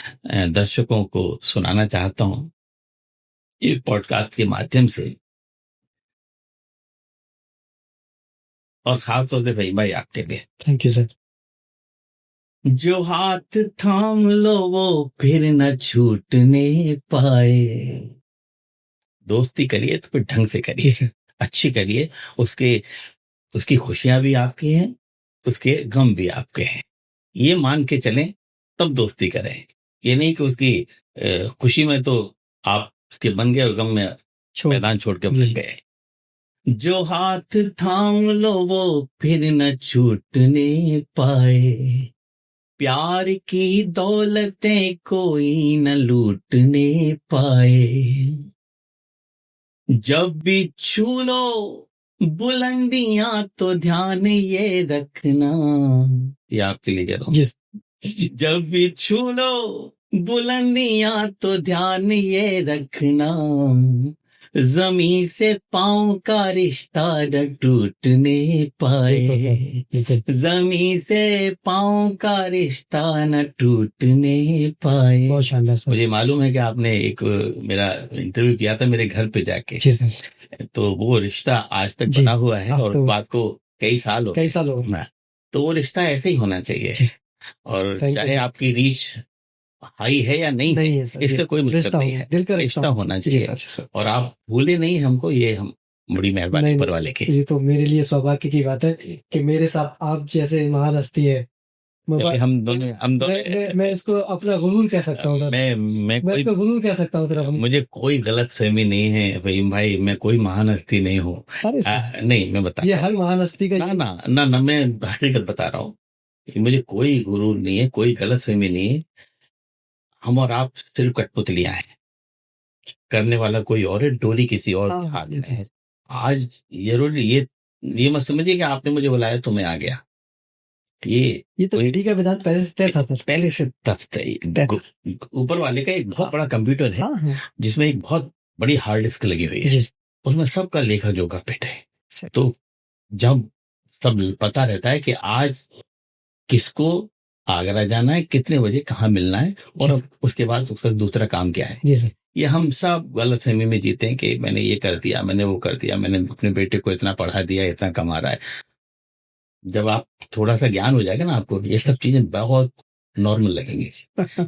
दर्शकों को सुनाना चाहता हूं इस पॉडकास्ट के माध्यम से, और खास तौर से भाई आपके लिए। Thank you sir. जो हाथ थाम लो वो फिर न छूटने पाए। दोस्ती करिए तो फिर ढंग से करिए, अच्छी करिए। उसकी खुशियां भी आपकी हैं, उसके गम भी आपके हैं, ये मान के चलें, तब दोस्ती करें। ये नहीं कि उसकी खुशी में तो आप उसके बन गए और गम में मैदान छोड़ के भूल गए। जो हाथ थाम लो वो फिर न छूटने पाए, प्यार की दौलतें कोई न लूटने पाए। जब भी छू लो बुलंदियां तो ध्यान ये रखना, ये आपके लिए कह रहा हूं। जब भी छू लो बुलंदियां तो ध्यान ये रखना, जमीन से पांव का रिश्ता न टूटने पाए। जमीन से पांव का रिश्ता न टूटने पाए। बहुत शानदार। मुझे मालूम है कि आपने एक मेरा इंटरव्यू किया था मेरे घर पे जाके, तो वो रिश्ता आज तक बना हुआ है, और उस बात को कई साल हो गए। तो वो रिश्ता ऐसे ही होना चाहिए, और चाहे आपकी रीच हाई है या नहीं है, इससे कोई मतलब नहीं है, दिल का रिश्ता होना चाहिए। और आप भूले नहीं हमको, ये हम बड़ी मेहरबानी ऊपर वाले की। ये तो मेरे लिए सौभाग्य की बात है कि मेरे साथ आप जैसे महान हस्ती है। हम दोनों मैं इसको अपना गुरूर कह सकता हूँ। मैं इसको गुरूर कह सकता हूँ। मुझे कोई गलत फहमी नहीं है फहीम भाई, मैं कोई महान हस्ती नहीं हूँ। नहीं, मैं बता, ये हर महान हस्ती का ना मैं हकीकत बता रहा हूँ। मुझे कोई गुरूर नहीं है, कोई गलत फहमी नहीं है। हम और आप सिर्फ कठपुतलियां हैं, करने वाला कोई और है, डोरी किसी और के हाथ में है। आज जरूरी ये मत समझिए कि आपने मुझे बुलाया तो मैं आ गया। ये तो विधि का विधान पहले से तय था, पहले से तय। ऊपर वाले का एक बहुत बड़ा कंप्यूटर है, जिसमें एक बहुत बड़ी हार्ड डिस्क लगी हुई है, उसमें सबका लेखा जोखा फिट है। तो जब सब पता रहता है कि आज किसको आगरा जाना है, कितने बजे कहाँ मिलना है, और अब उसके बाद उसका दूसरा काम क्या है। जी सर। ये हम सब गलतफहमी में जीते हैं कि मैंने ये कर दिया, मैंने वो कर दिया, मैंने अपने बेटे को इतना पढ़ा दिया, इतना कमा रहा है। जब आप थोड़ा सा ज्ञान हो जाएगा ना आपको, ये सब चीजें बहुत नॉर्मल लगेंगी।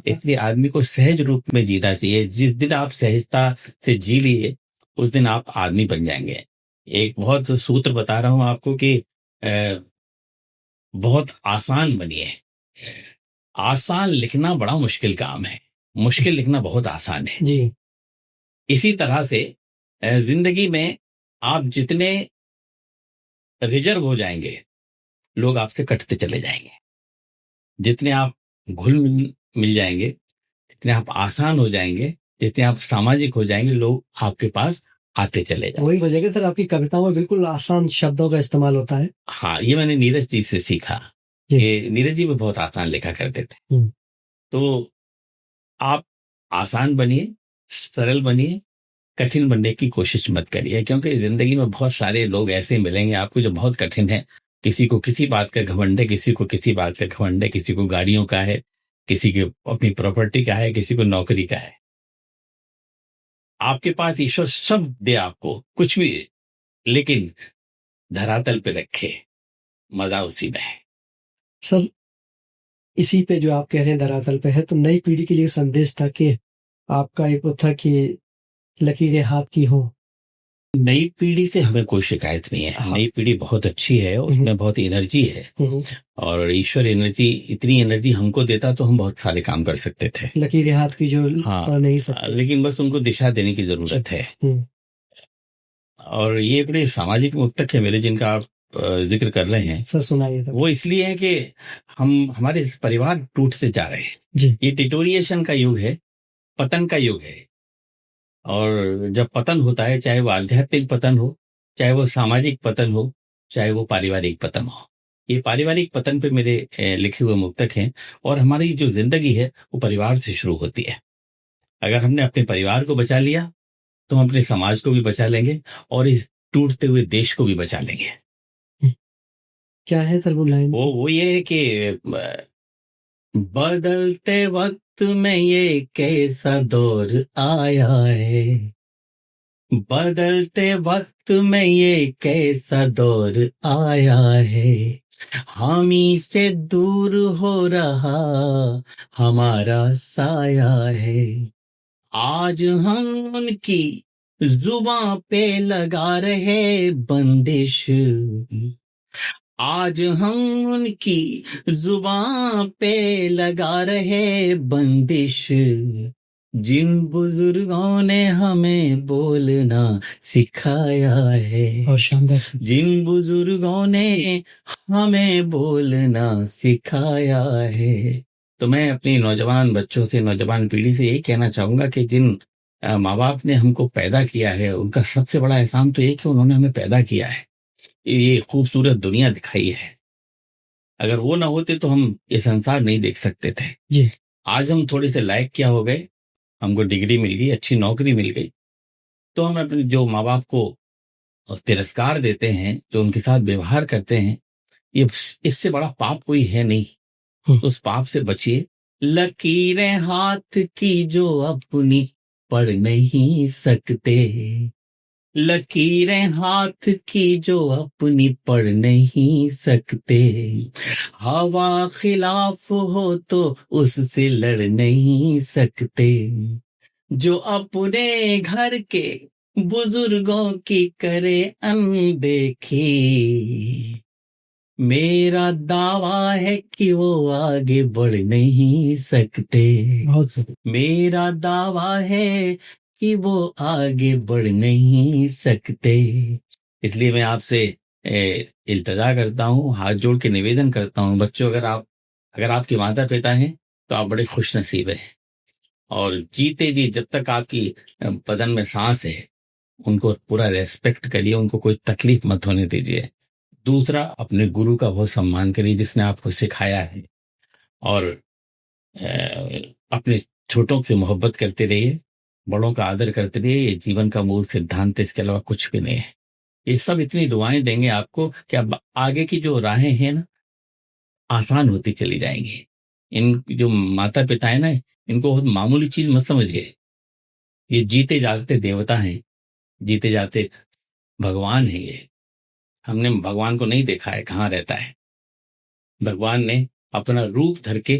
इसलिए आदमी को सहज रूप में जीना चाहिए। जिस दिन आप सहजता से जी लिए, उस दिन आप आदमी बन जाएंगे। एक बहुत सूत्र बता रहा हूं आपको कि अ, बहुत आसान बनिए। आसान लिखना बड़ा मुश्किल काम है, मुश्किल लिखना बहुत आसान है। जी। इसी तरह से जिंदगी में आप जितने रिजर्व हो जाएंगे, लोग आपसे कटते चले जाएंगे। जितने आप घुल मिल जाएंगे, जितने आप आसान हो जाएंगे, जितने आप सामाजिक हो जाएंगे, लोग आपके पास आते चले जाएंगे। वही वजह है सर, आपकी कविताओं में बिल्कुल आसान शब्दों का इस्तेमाल होता है। हाँ, ये मैंने नीरज जी से सीखा कि नीरज जी भी बहुत आसान लिखा करते थे। तो आप आसान बनिए, सरल बनिए, कठिन बनने की कोशिश मत करिए, क्योंकि जिंदगी में बहुत सारे लोग ऐसे मिलेंगे आपको जो बहुत कठिन है। किसी को किसी बात का घमंड है, किसी को किसी बात का घमंड है, किसी को गाड़ियों का है, किसी के अपनी प्रॉपर्टी का है, किसी को नौकरी का है। आपके पास ईश्वर सब दे आपको, कुछ भी, लेकिन धरातल पे रखे, मजा उसी में है। सर, इसी पे जो आप कह रहे हैं धरातल पे है, तो नई पीढ़ी के लिए संदेश था कि आपका एक वो था कि लकीरें हाथ की हो। नई पीढ़ी से हमें कोई शिकायत नहीं है। हाँ। नई पीढ़ी बहुत अच्छी है और उसमें बहुत एनर्जी है, और ईश्वर एनर्जी, इतनी एनर्जी हमको देता तो हम बहुत सारे काम कर सकते थे। लकीरें हाथ की जो हाँ, नहीं सकते, लेकिन बस उनको दिशा देने की जरूरत है। और ये बड़े सामाजिक मुक्तक है मेरे, जिनका आप जिक्र कर रहे हैं सर, सुनाइए। वो इसलिए है कि हमारे परिवार टूटते जा रहे हैं जी। ये डिटोरिएशन का युग है, पतन का युग है। और जब पतन होता है, चाहे वो आध्यात्मिक पतन हो, चाहे वो सामाजिक पतन हो, चाहे वो पारिवारिक पतन हो, ये पारिवारिक पतन पे मेरे लिखे हुए मुक्तक हैं। और हमारी जो जिंदगी है वो परिवार से शुरू होती है। अगर हमने अपने परिवार को बचा लिया तो हम अपने समाज को भी बचा लेंगे और इस टूटते हुए देश को भी बचा लेंगे। क्या है सर वो लाइन? वो ये है कि बदलते वक्त में ये कैसा दौर आया है, बदलते वक्त में ये कैसा दौर आया है, हामी से दूर हो रहा हमारा साया है। आज हम उनकी जुबां पे लगा रहे बंदिश, आज हम उनकी जुबां पे लगा रहे बंदिश, जिन बुजुर्गों ने हमें बोलना सिखाया है। और शानदार। जिन बुजुर्गों ने हमें बोलना सिखाया है। तो मैं अपनी नौजवान बच्चों से, नौजवान पीढ़ी से यही कहना चाहूंगा कि जिन माँ बाप ने हमको पैदा किया है, उनका सबसे बड़ा एहसान तो ये कि उन्होंने हमें पैदा किया है, ये खूबसूरत दुनिया दिखाई है। अगर वो ना होते तो हम ये संसार नहीं देख सकते थे। जी। आज हम थोड़े से लायक क्या हो गए, हमको डिग्री मिल गई, अच्छी नौकरी मिल गई, तो हम अपने जो माँ बाप को तिरस्कार देते हैं, जो उनके साथ व्यवहार करते हैं, ये इससे बड़ा पाप कोई है नहीं। तो उस पाप से बचिए। लकीरें हाथ की जो अपनी पढ़ नहीं सकते, लकीरें हाथ की जो अपनी पढ़ नहीं सकते, हवा खिलाफ हो तो उससे लड़ नहीं सकते, जो अपने घर के बुजुर्गों की करे अनदेखी, मेरा दावा है कि वो आगे बढ़ नहीं सकते। मेरा दावा है कि वो आगे बढ़ नहीं सकते। इसलिए मैं आपसे इल्तजा करता हूँ, हाथ जोड़ के निवेदन करता हूँ, बच्चों, अगर आपके माता पिता हैं तो आप बड़े खुश नसीब हैं। और जीते जी जब तक आपकी बदन में सांस है, उनको पूरा रेस्पेक्ट करिए, उनको कोई तकलीफ मत होने दीजिए। दूसरा, अपने गुरु का बहुत सम्मान करिए जिसने आपको सिखाया है। और अपने छोटों से मोहब्बत करते रहिए, बड़ों का आदर करते रहिए। ये जीवन का मूल सिद्धांत है, इसके अलावा कुछ भी नहीं है। ये सब इतनी दुआएं देंगे आपको कि अब आगे की जो राहें हैं ना, आसान होती चली जाएंगी। इन जो माता पिता है ना, इनको बहुत मामूली चीज मत समझिए। ये जीते जागते देवता हैं, जीते जाते भगवान है। ये हमने भगवान को नहीं देखा है कहाँ रहता है, भगवान ने अपना रूप धर के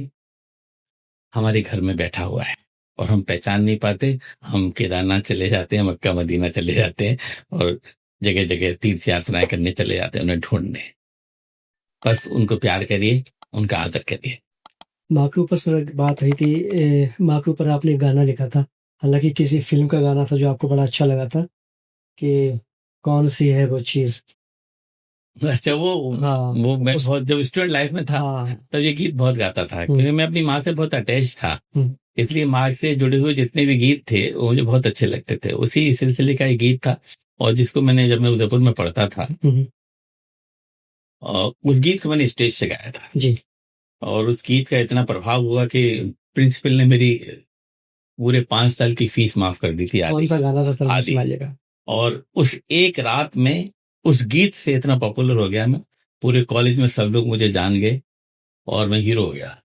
हमारे घर में बैठा हुआ है और हम पहचान नहीं पाते। हम केदारनाथ चले जाते हैं, मक्का मदीना चले जाते हैं और जगह जगह तीर्थ यात्राएं करने चले जाते हैं उन्हें ढूंढने। बस उनको प्यार करिए, उनका आदर करिए। माँ के ऊपर सर बात आई थी, माँ के ऊपर आपने एक गाना लिखा था, हालांकि किसी फिल्म का गाना था जो आपको बड़ा अच्छा लगा था कि कौन सी है वो चीज। अच्छा, हाँ वो मैं बहुत जब स्टूडेंट लाइफ में था हाँ तब ये गीत बहुत गाता था, क्योंकि मैं अपनी माँ से बहुत अटैच था। इसलिए माँ से जुड़े हुए जितने भी गीत थे वो मुझे बहुत अच्छे लगते थे। उसी सिलसिले का एक गीत था और जिसको मैंने, जब मैं उदयपुर में पढ़ता था, उस गीत को मैंने स्टेज से गाया था जी। और उस गीत का इतना प्रभाव हुआ कि प्रिंसिपल ने मेरी पूरे 5 साल की फीस माफ कर दी थी, कौन सा गाना था सर, आदि। सुनाइएगा। और उस एक रात में उस गीत से इतना पॉपुलर हो गया मैं, पूरे कॉलेज में सब लोग मुझे जान गए और मैं हीरो हो गया।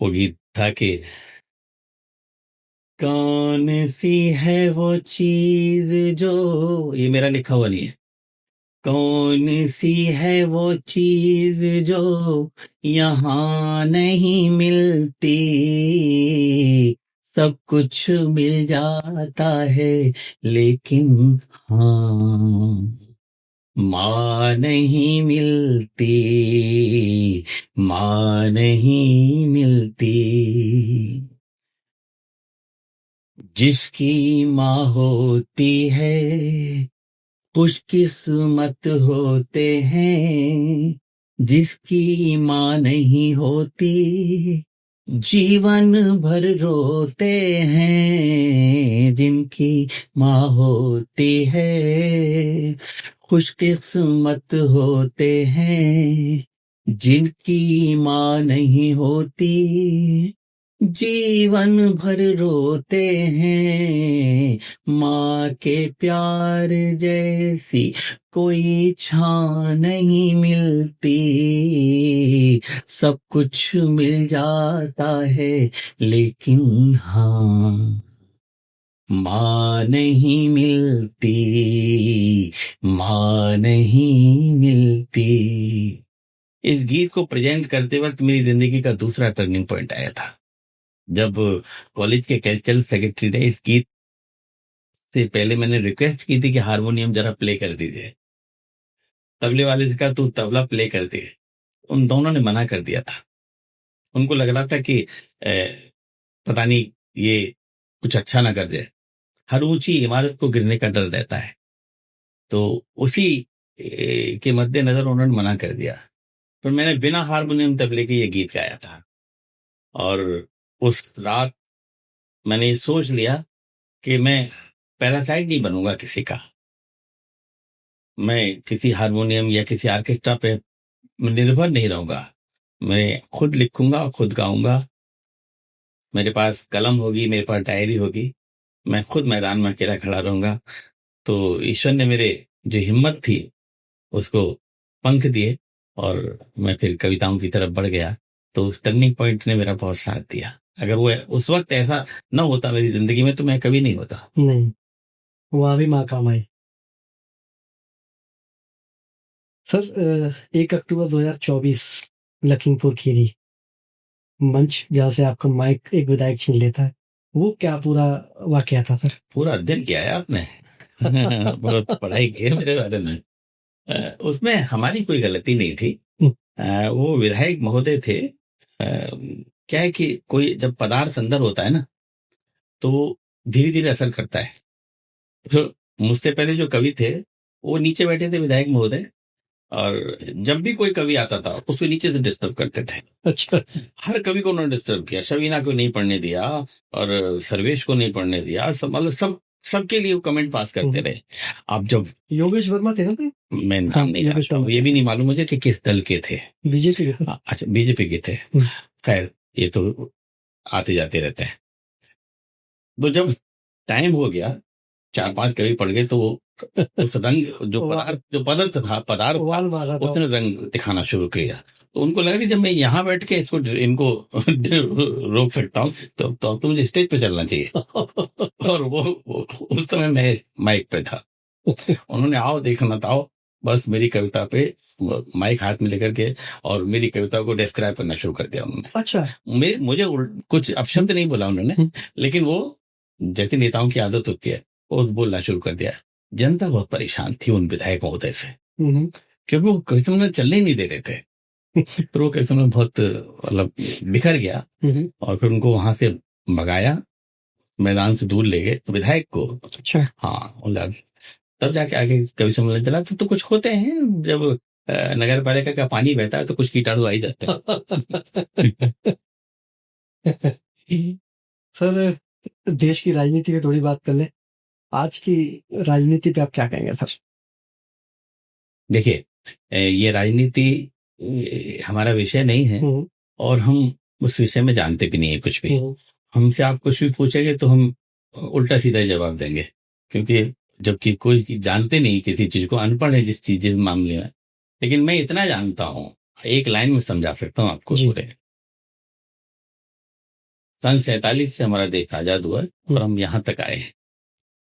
वो गीत था कि कौन सी है वो चीज जो, ये मेरा लिखा हुआ नहीं है, कौन सी है वो चीज जो यहाँ नहीं मिलती, सब कुछ मिल जाता है लेकिन हाँ माँ नहीं मिलती, माँ नहीं मिलती। जिसकी माँ होती है खुशकिस्मत होते हैं, जिसकी माँ नहीं होती जीवन भर रोते हैं। जिनकी माँ होती है खुशकिस्मत होते हैं, जिनकी माँ नहीं होती जीवन भर रोते हैं। माँ के प्यार जैसी कोई छां नहीं मिलती, सब कुछ मिल जाता है लेकिन हाँ माँ नहीं मिलती, माँ नहीं मिलती। इस गीत को प्रेजेंट करते वक्त मेरी जिंदगी का दूसरा टर्निंग पॉइंट आया था, जब कॉलेज के कल्चरल सेक्रेटरी ने इस गीत से पहले मैंने रिक्वेस्ट की थी कि हारमोनियम जरा प्ले कर दीजिए। तबले वाले से कहा तू तबला प्ले कर दे, उन दोनों ने मना कर दिया था। उनको लग रहा था कि पता नहीं ये कुछ अच्छा ना कर दे, हर ऊंची इमारत को गिरने का डर रहता है। तो उसी के मद्देनजर उन्होंने मना कर दिया। पर मैंने बिना हारमोनियम तबले के ये गीत गाया था और उस रात मैंने ये सोच लिया कि मैं पैरासाइट नहीं बनूंगा किसी का, मैं किसी हारमोनियम या किसी ऑर्केस्ट्रा पे निर्भर नहीं रहूंगा। मैं खुद लिखूंगा, खुद गाऊंगा, मेरे पास कलम होगी, मेरे पास डायरी होगी, मैं खुद मैदान में अकेला खड़ा रहूंगा। तो ईश्वर ने मेरे जो हिम्मत थी उसको पंख दिए और मैं फिर कविताओं की तरफ बढ़ गया। तो उस टर्निंग पॉइंट ने मेरा बहुत साथ दिया। अगर वो उस वक्त ऐसा न होता मेरी जिंदगी में तो मैं कभी नहीं होता। नहीं, वहां भी माँ काम आई। सर 1 अक्टूबर 2024 लखीमपुर खीरी मंच, जहाँ से आपका माइक एक विधायक छीन लेता है, वो क्या पूरा वाकया था सर? पूरा अध्ययन किया है आपने। बहुत पढ़ाई की है मेरे बारे में। उसमें हमारी कोई गलती नहीं थी। वो विधायक महोदय थे। क्या है कि कोई जब पदार्थ अंदर होता है ना तो धीरे धीरे असर करता है। तो मुझसे पहले जो कवि थे वो नीचे बैठे थे विधायक महोदय, और जब भी कोई कवि आता था उसको नीचे से डिस्टर्ब करते थे। अच्छा। हर कवि को उन्होंने डिस्टर्ब किया, शबीना को नहीं पढ़ने दिया और सर्वेश को नहीं पढ़ने दिया, सब मतलब सबके लिए वो कमेंट पास करते रहे। अब जब योगेश वर्मा थे ना? मैं नाम नहीं जानता हूँ, ये भी नहीं मालूम मुझे कि किस दल के थे। बीजेपी के। अच्छा, बीजेपी के थे। खैर ये तो आते जाते रहते हैं। तो जब टाइम हो गया, 4-5 कवि पढ़ गए, तो वो उस रंग जो पदार्थ था उसने रंग दिखाना शुरू किया। तो उनको लगा कि जब मैं यहाँ बैठ के इनको रोक सकता हूँ तो मुझे स्टेज पे चलना चाहिए। और वो उस समय मैं माइक पे था। उन्होंने आओ देखना था, बस मेरी कविता पे माइक हाथ में लेकर के और मेरी कविता को डिस्क्राइब करना शुरू कर दिया उन्होंने। अच्छा। मुझे कुछ अपशब्द नहीं बोला उन्होंने, लेकिन वो जैसे नेताओं की आदत होती है वो बोलना शुरू कर दिया। जनता बहुत परेशान थी उन विधायक महोदय से, क्योंकि वो कवि सम्मेलन चलने ही नहीं दे रहे थे। फिर वो कवि सम्मेलन बहुत मतलब बिखर गया और फिर उनको वहां से भगाया, मैदान से दूर ले गए विधायक को। अच्छा। हाँ, तब जाके आगे कवि सम्मेलन चला। तो कुछ होते हैं, जब नगर पालिका का पानी बहता है तो कुछ कीटाणु आ ही जाते हैं। सर, देश की राजनीति पे थोड़ी बात कर ले। आज की राजनीति पे आप क्या कहेंगे सर? देखिए, ये राजनीति हमारा विषय नहीं है और हम उस विषय में जानते भी नहीं है कुछ भी। हमसे आप कुछ भी पूछेंगे तो हम उल्टा सीधा ही जवाब देंगे, क्योंकि जबकि कोई जानते नहीं किसी चीज को, अनपढ़ है जिस मामले में। लेकिन मैं इतना जानता हूं, एक लाइन में समझा सकता हूं आपको पूरे। सन 47 से हमारा देश आजाद हुआ और हम यहां तक आए हैं।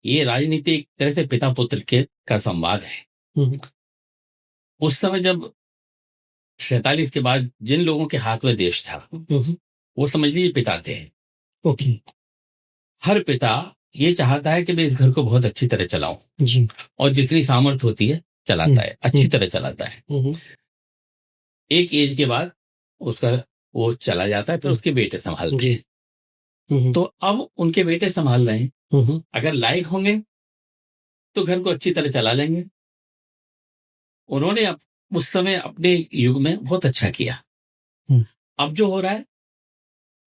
ये राजनीति एक तरह से पिता पुत्र का संवाद है। उस समय जब 47 के बाद जिन लोगों के हाथ में देश था वो समझ लीजिए पिता थे। ओके। हर पिता ये चाहता है कि मैं इस घर को बहुत अच्छी तरह चलाऊं जी, और जितनी सामर्थ्य होती है चलाता है, अच्छी तरह चलाता है। एक एज के बाद उसका वो चला जाता है, फिर उसके बेटे संभालते हैं। तो अब उनके बेटे संभाल रहे हैं, अगर लायक होंगे तो घर को अच्छी तरह चला लेंगे। उन्होंने उस समय अपने युग में बहुत अच्छा किया। अब जो हो रहा है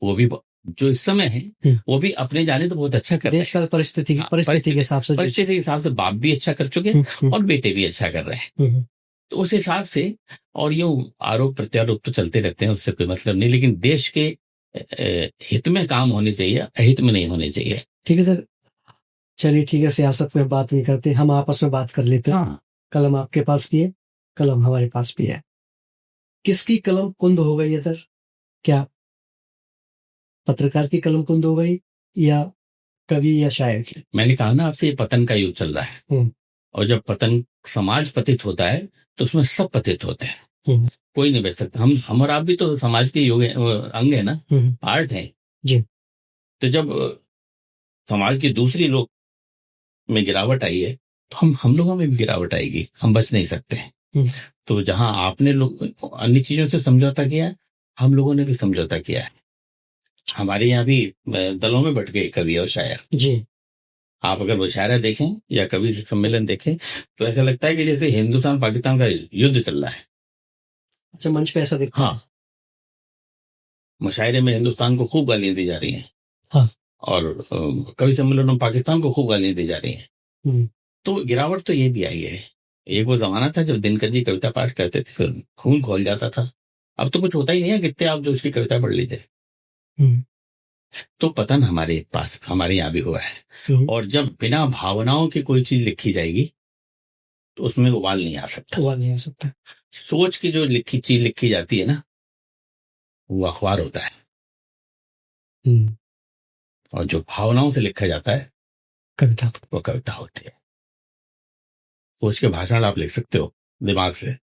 वो भी, जो इस समय है वो भी अपने जाने तो बहुत अच्छा कर रहे हैं। देश का परिस्थिति के हिसाब से बाप भी अच्छा कर चुके और बेटे भी अच्छा कर रहे हैं। तो उस हिसाब से, और यूं आरोप प्रत्यारोप तो चलते रहते हैं, उससे कोई मतलब नहीं, लेकिन देश के हित में काम होने चाहिए, अहित में नहीं होने चाहिए। ठीक है सर, चलिए ठीक है, सियासत में बात नहीं करते, हम आपस में बात कर लेते हैं। हाँ। कलम आपके पास भी है, कलम हमारे पास भी है। किसकी कलम कुंद हो गई है सर? क्या पत्रकार की कलम कुंद हो गई या कवि या शायर की? मैंने कहा ना आपसे, ये पतन का युग चल रहा है, और जब पतन समाज पतित होता है तो उसमें सब पतित होते हैं, कोई नहीं बच सकता। हम और आप भी तो समाज के योग अंग है ना, पार्ट है जी। तो जब समाज की दूसरी लोग में गिरावट आई है तो हम लोगों में भी गिरावट आएगी, हम बच नहीं सकते हैं। तो जहां आपने लोग अन्य चीजों से समझौता किया है, हम लोगों ने भी समझौता किया है। हमारे यहाँ भी दलों में बट गए कवि और शायर जी। आप अगर मुशायरा देखें या कवि सम्मेलन देखें तो ऐसा लगता है कि जैसे हिंदुस्तान पाकिस्तान का युद्ध चल रहा है। अच्छा, मंच पे ऐसा दिखता है? हाँ, मुशायरे में हिंदुस्तान को खूब गालियां दी जा रही हैं। हाँ। और कवि सम्मेलन में पाकिस्तान को खूब गालियां दी जा रही हैं। तो गिरावट तो ये भी आई है। एक वो जमाना था जब दिनकर जी कविता पाठ करते थे, फिर खून खोल जाता था। अब तो कुछ होता ही नहीं है, कितने आप जो उसकी कविता पढ़ लीजिए। तो पतन हमारे पास, हमारे यहाँ भी हुआ है। और जब बिना भावनाओं की कोई चीज लिखी जाएगी तो उसमें उबाल नहीं आ सकता। उबाल नहीं आ सकता। सोच की जो चीज लिखी जाती है ना, वो अखबार होता है। और जो भावनाओं से लिखा जाता है कविता, वो कविता होती है। सोच के भाषण आप लिख सकते हो दिमाग से,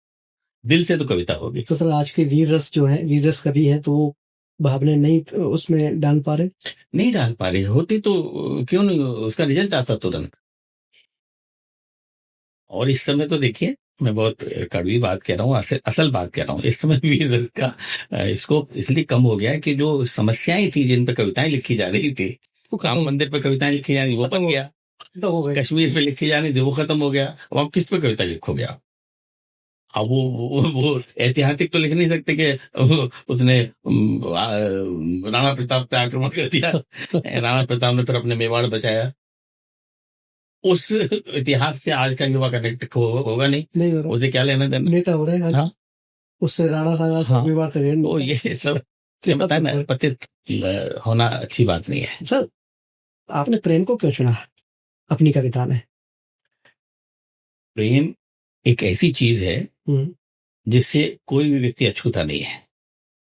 दिल से तो कविता होगी। तो सर, आज के वीर रस जो है, वीर रस कवि है, तो वो भावने नहीं उसमें डाल पा रहे? नहीं डाल पा रहे, होती तो क्यों नहीं, उसका रिजल्ट आता तुरंत। और इस समय तो देखिए, मैं बहुत कड़वी बात कह रहा हूँ, असल बात कह रहा हूँ, इस समय वीर रस का स्कोप इसलिए कम हो गया है कि जो समस्याएं थी जिन पे कविताएं लिखी जा रही थी, वो राम मंदिर पे कविताएं लिखी जा रही, वो बन गया। कश्मीर पे लिखी जानी थी, वो खत्म हो गया। अब आप किस पे कविता लिखोगे? आप अब वो ऐतिहासिक तो लिख नहीं सकते कि उसने राणा प्रताप पे आक्रमण कर दिया, राणा प्रताप ने फिर अपने मेवाड़ बचाया। उस इतिहास से आज का युवा कनेक्ट होगा नहीं हो रहा। उसे क्या लेना देना, नेता हो रहे हैं। हाँ, उससे राणा सारा मेवाड़ तो ये सब बताया ना, पतित होना अच्छी बात नहीं है। सर, आपने प्रेम को क्यों चुना अपनी कविता में? प्रेम एक ऐसी चीज है जिससे कोई भी व्यक्ति अछूता नहीं है।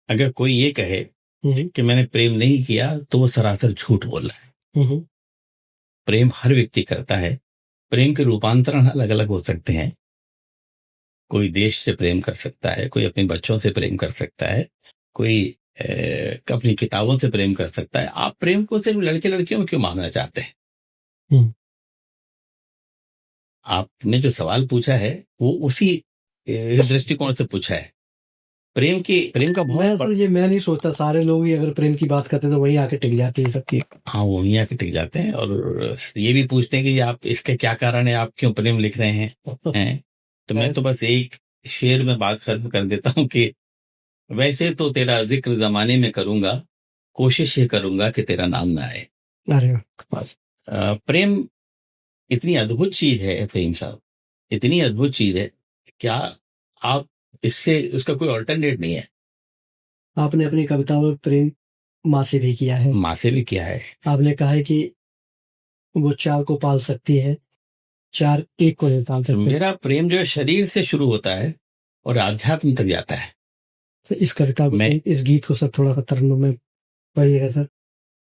अगर कोई ये कहे कि मैंने प्रेम नहीं किया तो वो सरासर झूठ बोल रहा है। प्रेम हर व्यक्ति करता है। प्रेम के रूपांतरण अलग अलग हो सकते हैं। कोई देश से प्रेम कर सकता है, कोई अपने बच्चों से प्रेम कर सकता है, कोई अपनी किताबों से प्रेम कर सकता है। आप प्रेम को सिर्फ लड़के लड़कियों में क्यों मांगना चाहते हैं? हम्म, आपने जो सवाल पूछा है वो उसी दृष्टिकोण से पूछा है। प्रेम का मैं बहुत असल ये मैं नहीं सोचता, सारे लोग ही अगर प्रेम की बात करते हैं तो वहीं आके टिक जाती है सबकी। हाँ, वो वहीं आके टिक जाते हैं और ये भी पूछते हैं कि आप इसका क्या कारण है, आप क्यों प्रेम लिख रहे हैं? तो मैं तो बस एक शेर में बात खत्म कर देता हूँ कि वैसे तो तेरा जिक्र जमाने में करूंगा, कोशिश ये करूंगा कि तेरा नाम ना आए। अरे बस, प्रेम इतनी अद्भुत चीज है फहीम साहब, इतनी अद्भुत चीज है, क्या आप इससे उसका कोई ऑल्टरनेट नहीं है। आपने अपनी कविताओं में प्रेम माँ से भी किया है। माँ से भी किया है। आपने कहा है कि वो चार को पाल सकती है, चार एक को नहीं पाल सकते। मेरा प्रेम जो है शरीर से शुरू होता है और आध्यात्म तक जाता है। तो इस कविता को, इस गीत को सर थोड़ा सा तरन्नुम में पढ़िएगा सर।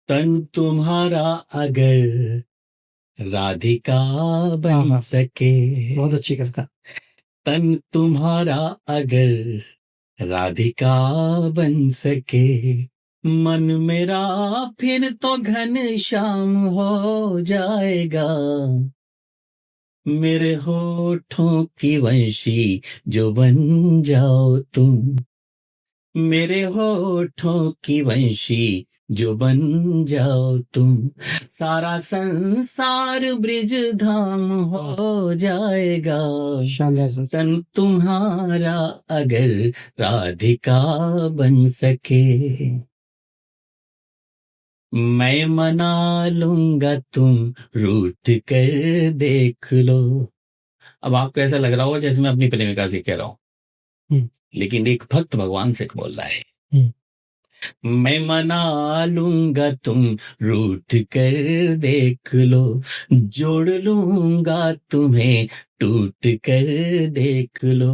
तन तुम्हारा अगर राधिका बन सके, बहुत अच्छी कविता। तन तुम्हारा अगर राधिका बन सके, मन मेरा फिर तो घन श्याम हो जाएगा, मेरे होठों की वंशी जो बन जाओ तुम, मेरे होठों की वंशी जो बन जाओ तुम, सारा संसार ब्रिज धाम हो जाएगा। शानदार। तन तुम्हारा अगर राधिका बन सके, मैं मना लूंगा तुम रूठ कर देख लो। अब आपको ऐसा लग रहा होगा जैसे मैं अपनी प्रेमिका से कह रहा हूं, लेकिन एक भक्त भगवान से बोल रहा है। मैं मना लूंगा तुम रूठ कर देख लो, जोड़ लूंगा तुम्हें टूट कर देख लो,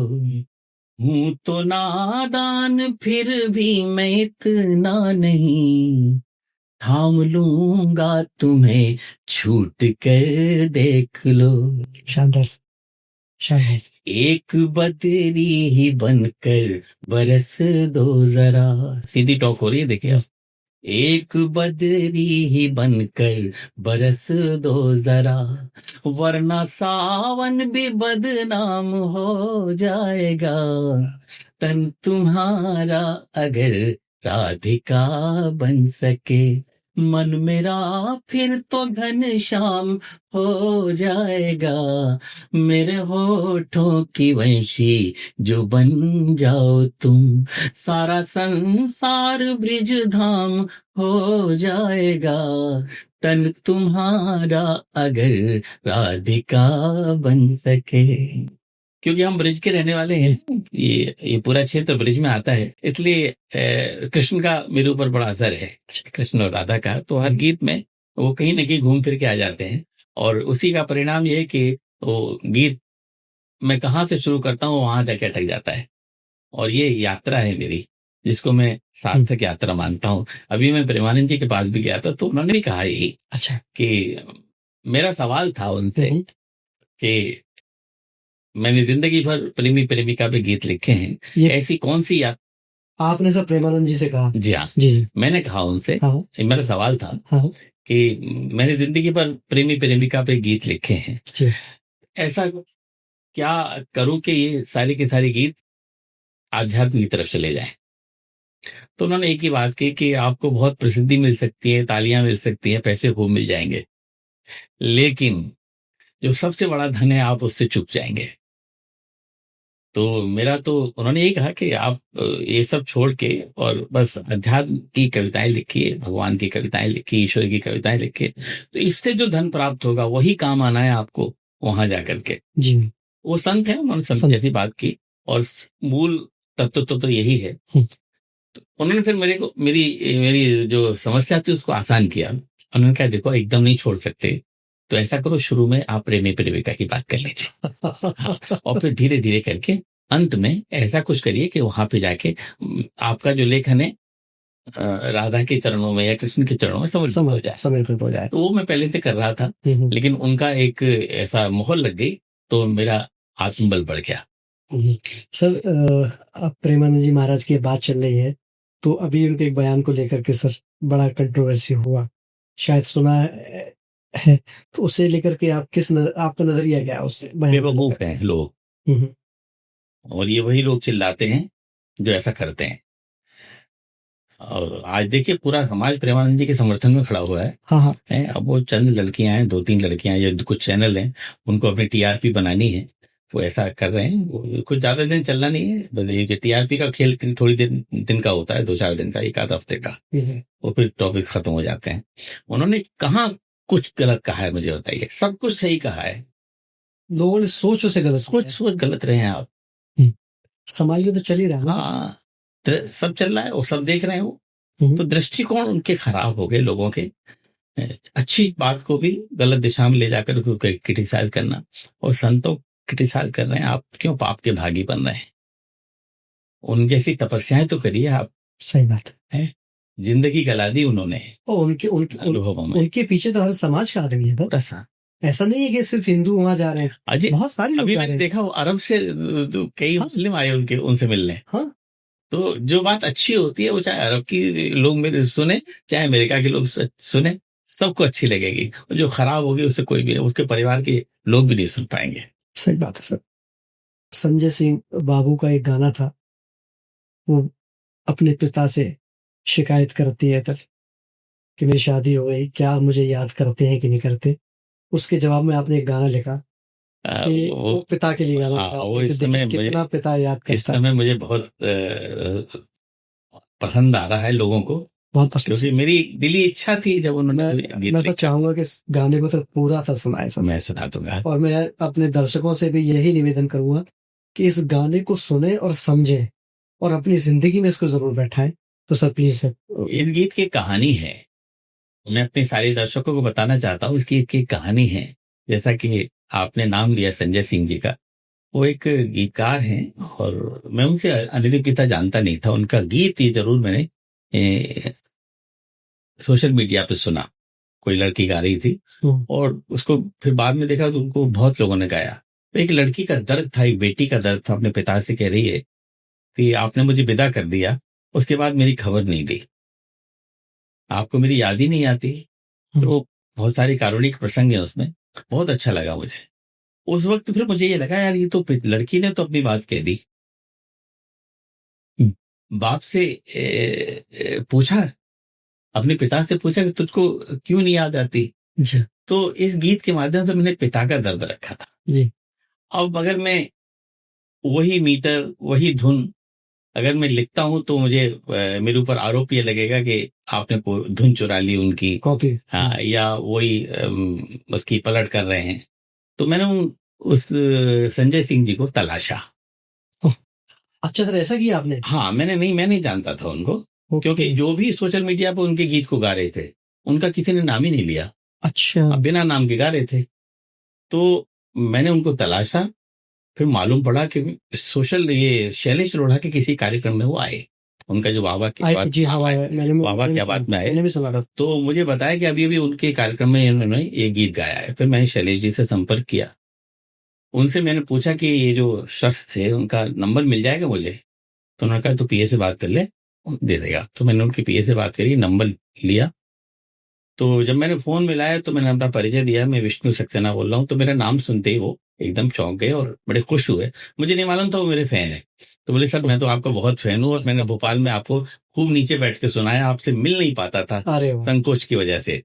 हूं तो नादान फिर भी मैं इतना नहीं, थाम लूंगा तुम्हें छूट कर देख लो। शानदार शानदार। एक बदरी ही बनकर बरस दो जरा, सीधी टॉक हो रही है देखिए आप। एक बदरी ही बनकर बरस दो जरा, वरना सावन भी बदनाम हो जाएगा, तन तुम्हारा अगर राधिका बन सके, मन मेरा फिर तो घन श्याम हो जाएगा, मेरे होठों की वंशी जो बन जाओ तुम, सारा संसार ब्रिज धाम हो जाएगा, तन तुम्हारा अगर राधिका बन सके। क्योंकि हम ब्रिज के रहने वाले हैं, ये पूरा क्षेत्र ब्रिज में आता है, इसलिए कृष्ण का मेरे ऊपर बड़ा असर है, कृष्ण और राधा का। तो हर गीत में वो कहीं ना कहीं घूम फिर के आ जाते हैं और उसी का परिणाम ये है कि वो गीत मैं कहाँ से शुरू करता हूँ वहां जाके अटक जाता है। और ये यात्रा है मेरी, जिसको मैं सार्थक यात्रा मानता हूँ। अभी मैं प्रेमानंद जी के पास भी गया था तो उन्होंने भी कहा यही, अच्छा, कि मेरा सवाल था उनसे कि मैंने जिंदगी भर प्रेमी प्रेमिका पे गीत लिखे हैं, ऐसी कौन सी आपने सर प्रेमानंद जी से कहा? जी हाँ, जी मैंने कहा उनसे, मेरा सवाल था कि मैंने जिंदगी भर प्रेमी प्रेमिका पे गीत लिखे हैं, ऐसा क्या करूं कि ये सारे के सारे गीत आध्यात्म की तरफ चले जाएं। तो उन्होंने एक ही बात की कि आपको बहुत प्रसिद्धि मिल सकती है, तालियां मिल सकती हैं, पैसे खूब मिल जाएंगे, लेकिन जो सबसे बड़ा धन है आप उससे चूक जाएंगे। तो मेरा तो उन्होंने यही कहा कि आप ये सब छोड़ के और बस अध्यात्म की कविताएं लिखिए, भगवान की कविताएं लिखिए, ईश्वर की कविताएं लिखिए, तो इससे जो धन प्राप्त होगा वही काम आना है आपको वहां जाकर के। जी, वो संत है, उन्होंने संत जैसी बात की और मूल तत्व तो यही है। तो उन्होंने फिर मेरी जो समस्या थी उसको आसान किया। उन्होंने कहा देखो एकदम नहीं छोड़ सकते, तो ऐसा करो शुरू में आप प्रेमी प्रेमिका की बात कर लीजिए और फिर धीरे धीरे करके अंत में ऐसा कुछ करिए कि वहां पे जाके आपका जो लेखन है राधा के चरणों में या कृष्ण के चरणों में समर्पित हो जाए। तो वो मैं पहले से कर रहा था, लेकिन उनका एक ऐसा मोहर लग गई तो मेरा आत्मबल बढ़ गया सर अब प्रेमानंद जी महाराज की बात चल रही है, तो अभी उनके एक बयान को लेकर के सर बड़ा कंट्रोवर्सी हुआ। शायद सुना है, तो उसे लेकर के आपका नज़रिया क्या है उस बयान को बेवकूफ लेकर? हैं लोग, हुँ, हुँ। और ये वही लोग चिल्लाते हैं जो ऐसा करते हैं। और आज देखिए पूरा समाज प्रेमानंद जी के समर्थन में खड़ा हुआ है। हाँ, हाँ। अब वो चंद लड़कियां हैं, 2-3 लड़कियां या कुछ चैनल हैं, उनको अपनी टीआरपी बनानी है, वो ऐसा कर रहे हैं। वो कुछ ज्यादा दिन चलना नहीं है, बस ये टीआरपी का खेल थोड़ी दिन का होता है, 2-4 दिन का, 1 आध हफ्ते का, वो फिर टॉपिक खत्म हो जाते हैं। उन्होंने कहाँ कुछ गलत कहा है मुझे बताइए? सब कुछ सही कहा है। लोगों ने सोच उसे गलत किया है। सोच गलत रहे हैं आप। समाज में तो चल ही रहा है ना। हाँ, सब चल रहा है, वो सब देख रहे हैं वो। हुँ। तो दृष्टिकोण उनके खराब हो गए लोगों के। अच्छी बात को भी गलत दिशा में ले जाकर उसको क्रिटिसाइज करना, और संतों क्रिटिसाइज कर रहे हैं, आप क्यों पाप के भागी बन रहे हैं? उन जैसी तपस्याएं तो करिए आप। सही बात है, जिंदगी गला दी उन्होंने और अनुभवों में। उनके पीछे तो हर समाज का आदमी है सर। थोड़ा सा ऐसा नहीं है कि सिर्फ हिंदू वहां जा रहे हैं, अजय, बहुत सारे लोग अभी जा मैंने रहे हैं। देखा वो अरब से कई हाँ। मुस्लिम आए उनसे मिलने। हाँ। तो जो बात अच्छी होती है वो चाहे अरब की लोग मेरे सुने, चाहे अमेरिका के लोग सुने, सबको अच्छी लगेगी। और जो खराब होगी उससे कोई भी, उसके परिवार के लोग भी नहीं सुन पाएंगे। सही बात है सर। संजय सिंह बाबू का एक गाना था, वो अपने पिता से शिकायत करती है सर कि मेरी शादी हो गई, क्या मुझे याद करते हैं कि नहीं करते? उसके जवाब में आपने एक गाना लिखा कि वो पिता के लिए गाना लिखा वो आपने कि इस समय देखिए कितना पिता याद इस करता है। समय मुझे बहुत पसंद आ रहा है लोगों को, बहुत पसंद क्योंकि मेरी दिली इच्छा थी जब उन्होंने गीत मैं तो लिखा। चाहूंगा कि इस गाने को सर पूरा सा सुनाए सर, मैं सुना दूंगा। और मैं अपने दर्शकों से भी यही निवेदन करूंगा कि इस गाने को सुने और समझें और अपनी जिंदगी में इसको जरूर बैठाएं। तो सर प्लीज सर। इस गीत की कहानी है, मैं अपने सारे दर्शकों को बताना चाहता हूँ, इस गीत की कहानी है। जैसा कि आपने नाम लिया संजय सिंह जी का, वो एक गीतकार हैं, और मैं उनसे अनिरुद्ध गीता जानता नहीं था। उनका गीत ये जरूर मैंने सोशल मीडिया पे सुना, कोई लड़की गा रही थी, और उसको फिर बाद में देखा तो उनको बहुत लोगों ने गाया। एक लड़की का दर्द था, एक बेटी का दर्द था, अपने पिता से कह रही है कि आपने मुझे विदा कर दिया, उसके बाद मेरी खबर नहीं ली, आपको मेरी याद ही नहीं आती। तो बहुत सारे कारुणिक प्रसंग है उसमें, बहुत अच्छा लगा मुझे। उस वक्त फिर मुझे ये लगा, यार ये तो लड़की ने तो अपनी बात कह दी। बाप से पूछा, अपने पिता से पूछा कि तुझको क्यों नहीं याद आती? जी। तो इस गीत के माध्यम से मैंने पिता का दर्द रखा था जी। अब अगर मैं वही मीटर, वही धुन अगर मैं लिखता हूं, तो मुझे मेरे ऊपर आरोप ये लगेगा कि आपने कोई धुन चुरा ली उनकी, कॉपी, हाँ, या वही उसकी पलट कर रहे हैं। तो मैंने उस संजय सिंह जी को तलाशा। अच्छा सर, ऐसा किया आपने? हाँ, मैं नहीं जानता था उनको, क्योंकि जो भी सोशल मीडिया पर उनके गीत को गा रहे थे, उनका किसी ने नाम ही नहीं लिया। अच्छा, बिना नाम के गा रहे थे। तो मैंने उनको तलाशा, फिर मालूम पड़ा कि सोशल ये शैलेश लोढ़ा के किसी कार्यक्रम में वो आए। उनका जो वाहवा की बात, जी हाँ, वाहवा की बात में आए, मैंने भी सुना था। तो मुझे बताया कि अभी उनके कार्यक्रम में इन्होंने ये गीत गाया है। फिर मैंने शैलेश जी से संपर्क किया, उनसे मैंने पूछा कि ये जो शख्स थे उनका नंबर मिल जाएगा मुझे? तो उन्होंने कहा, तो पीए से बात कर ले, दे देगा। तो मैंने उनके पीए से बात करी, नंबर लिया। तो जब मैंने फोन मिलाया तो मैंने अपना परिचय दिया, मैं विष्णु सक्सेना बोल रहा हूँ। तो मेरा नाम सुनते ही वो एकदम चौंक गए और बड़े खुश हुए। मुझे नहीं मालूम था वो मेरे फैन है। तो बोले, सर मैं तो आपका बहुत फैन हूँ, और मैंने भोपाल में आपको खूब नीचे बैठ के सुना है, आपसे मिल नहीं पाता था संकोच की वजह से।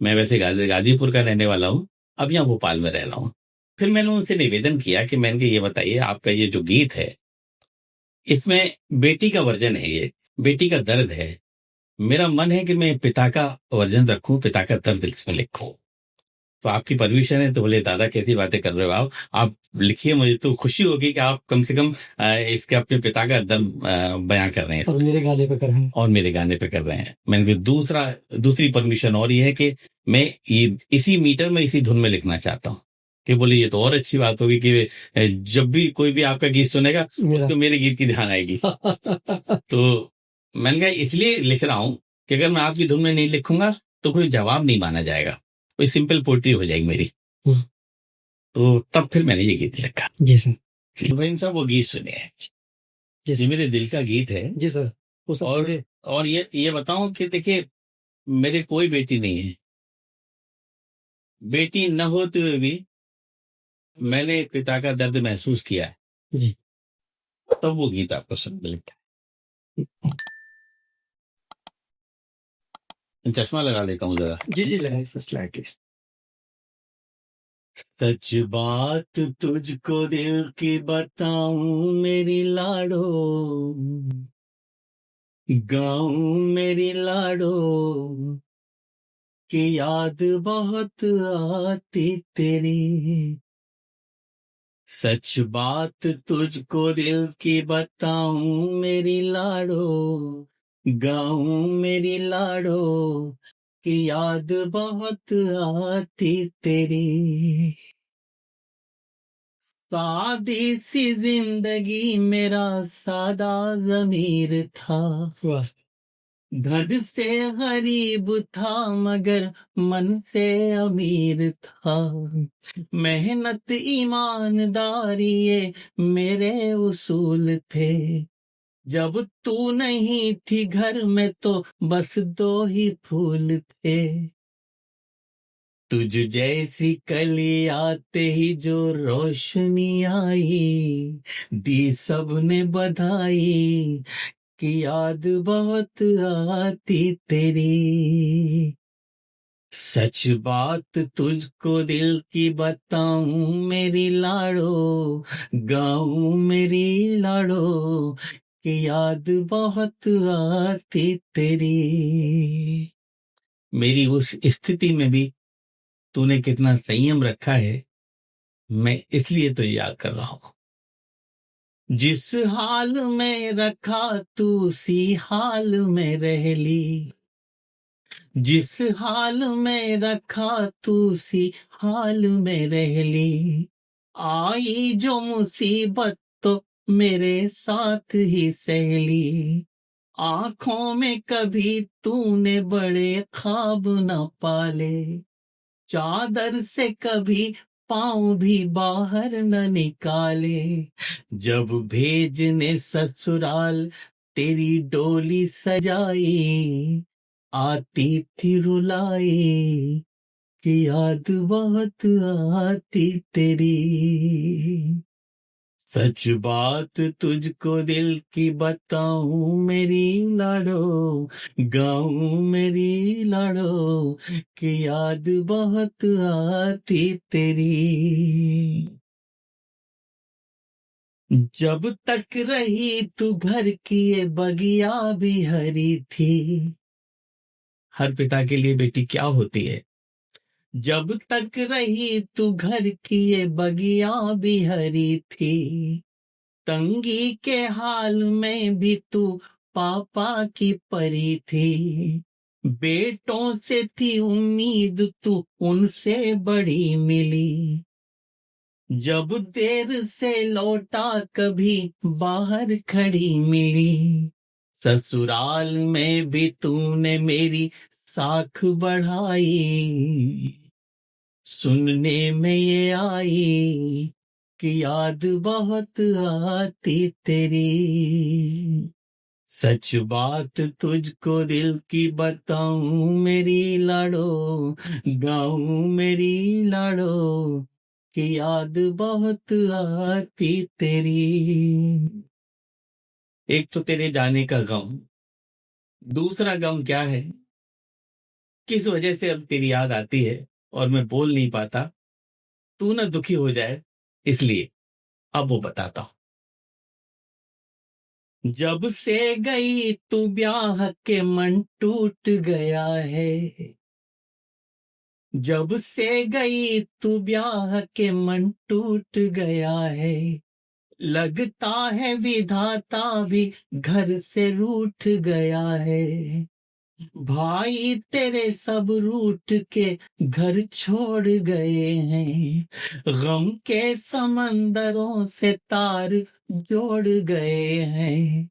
मैं वैसे गाजीपुर का रहने वाला हूँ, अब यहाँ भोपाल में रह रहा हूँ। फिर मैंने उनसे निवेदन किया कि मैंने ये बताइए, आपका ये जो गीत है, इसमें बेटी का वर्जन है, ये बेटी का दर्द है। मेरा मन है कि मैं पिता का वर्जन रखूं, पिता का दर्द इसमें लिखूं। तो आपकी परमिशन है? तो बोले, दादा कैसी बातें कर रहे हो आप लिखिए, मुझे तो खुशी होगी कि आप कम से कम इसके अपने पिता का दर्द बयां कर रहे हैं, और मेरे गाने पे कर रहे हैं, और मेरे गाने पे कर रहे हैं। मैंने दूसरी परमिशन और ये है कि मैं ये इसी मीटर में, इसी धुन में लिखना चाहता हूँ। कि बोले, ये तो और अच्छी बात होगी कि जब भी कोई भी आपका गीत सुनेगा उसको मेरे गीत की ध्यान आएगी। तो मैंने कहा, इसलिए लिख रहा हूं कि अगर मैं आपकी धुन में नहीं लिखूंगा तो कोई जवाब नहीं माना जाएगा, कोई सिंपल पोइट्री हो जाएगी मेरी। तो तब फिर मैंने ये गीत लिखा। जी सर। भाई साहब वो गीत सुने हैं, जी ये मेरे दिल का गीत है। जी सर, वो सब और मुझे और ये बताऊं कि देखिए, मेरे कोई बेटी नहीं है, बेटी न होते हुए भी मैंने पिता का दर्द महसूस किया है, जी तब वो गीत आपको सुन मिलता है। चश्मा लगा लेता हूँ जरा। जी जी लगाइए सर, स्लाइडली। सच बात तुझको दिल की बताऊं मेरी लाडो, गाऊं मेरी लाडो, की याद बहुत आती तेरी। सच बात तुझको दिल की बताऊं मेरी लाडो, गाऊं मेरी लाडो, की याद बहुत आती तेरी। सादी सी जिंदगी मेरा सादा जमीर था, वाह घर से गरीब था मगर मन से अमीर था। मेहनत ईमानदारी ये मेरे उसूल थे। जब तू नहीं थी घर में तो बस दो ही फूल थे। तुझ जैसी कली आते ही जो रोशनी आई, दी सबने बधाई, की याद बहुत आती तेरी। सच बात तुझको दिल की बताऊं मेरी लाडो, गाऊं मेरी लाडो, की याद बहुत आती तेरी। मेरी उस स्थिति में भी तूने कितना संयम रखा है, मैं इसलिए तो याद कर रहा हूं। जिस हाल में रखा तू उसी हाल में रह ली, जिस हाल में रखा तू उसी हाल में रह ली। आई जो मुसीबत तो मेरे साथ ही सह ली। आंखों में कभी तूने बड़े ख्वाब न पाले, चादर से कभी पाँव भी बाहर न निकाले। जब भेजने ससुराल तेरी डोली सजाई, आती थी रुलाई, कि याद बहुत आती तेरी। सच बात तुझको दिल की बताऊं मेरी लाडो, गाऊं मेरी लाडो, की याद बहुत आती तेरी। जब तक रही तू घर की ये बगिया भी हरी थी। हर पिता के लिए बेटी क्या होती है। जब तक रही तू घर की ये बगिया भी हरी थी। तंगी के हाल में भी तू पापा की परी थी। बेटों से थी उम्मीद तू उनसे बड़ी मिली। जब देर से लौटा कभी बाहर खड़ी मिली। ससुराल में भी तूने मेरी साख बढ़ाई। सुनने में ये आई कि याद बहुत आती तेरी। सच बात तुझको दिल की बताऊं मेरी लाडो, गाऊं मेरी लाडो, कि याद बहुत आती तेरी। एक तो तेरे जाने का गम, दूसरा गम क्या है, किस वजह से अब तेरी याद आती है और मैं बोल नहीं पाता, तू ना दुखी हो जाए इसलिए अब वो बताता हूं। जब से गई तू ब्याह के मन टूट गया है। जब से गई तू ब्याह के मन टूट गया है। लगता है विधाता भी घर से रूठ गया है। भाई तेरे सब रूठ के घर छोड़ गए हैं। गम के समंदरों से तार जोड़ गए हैं।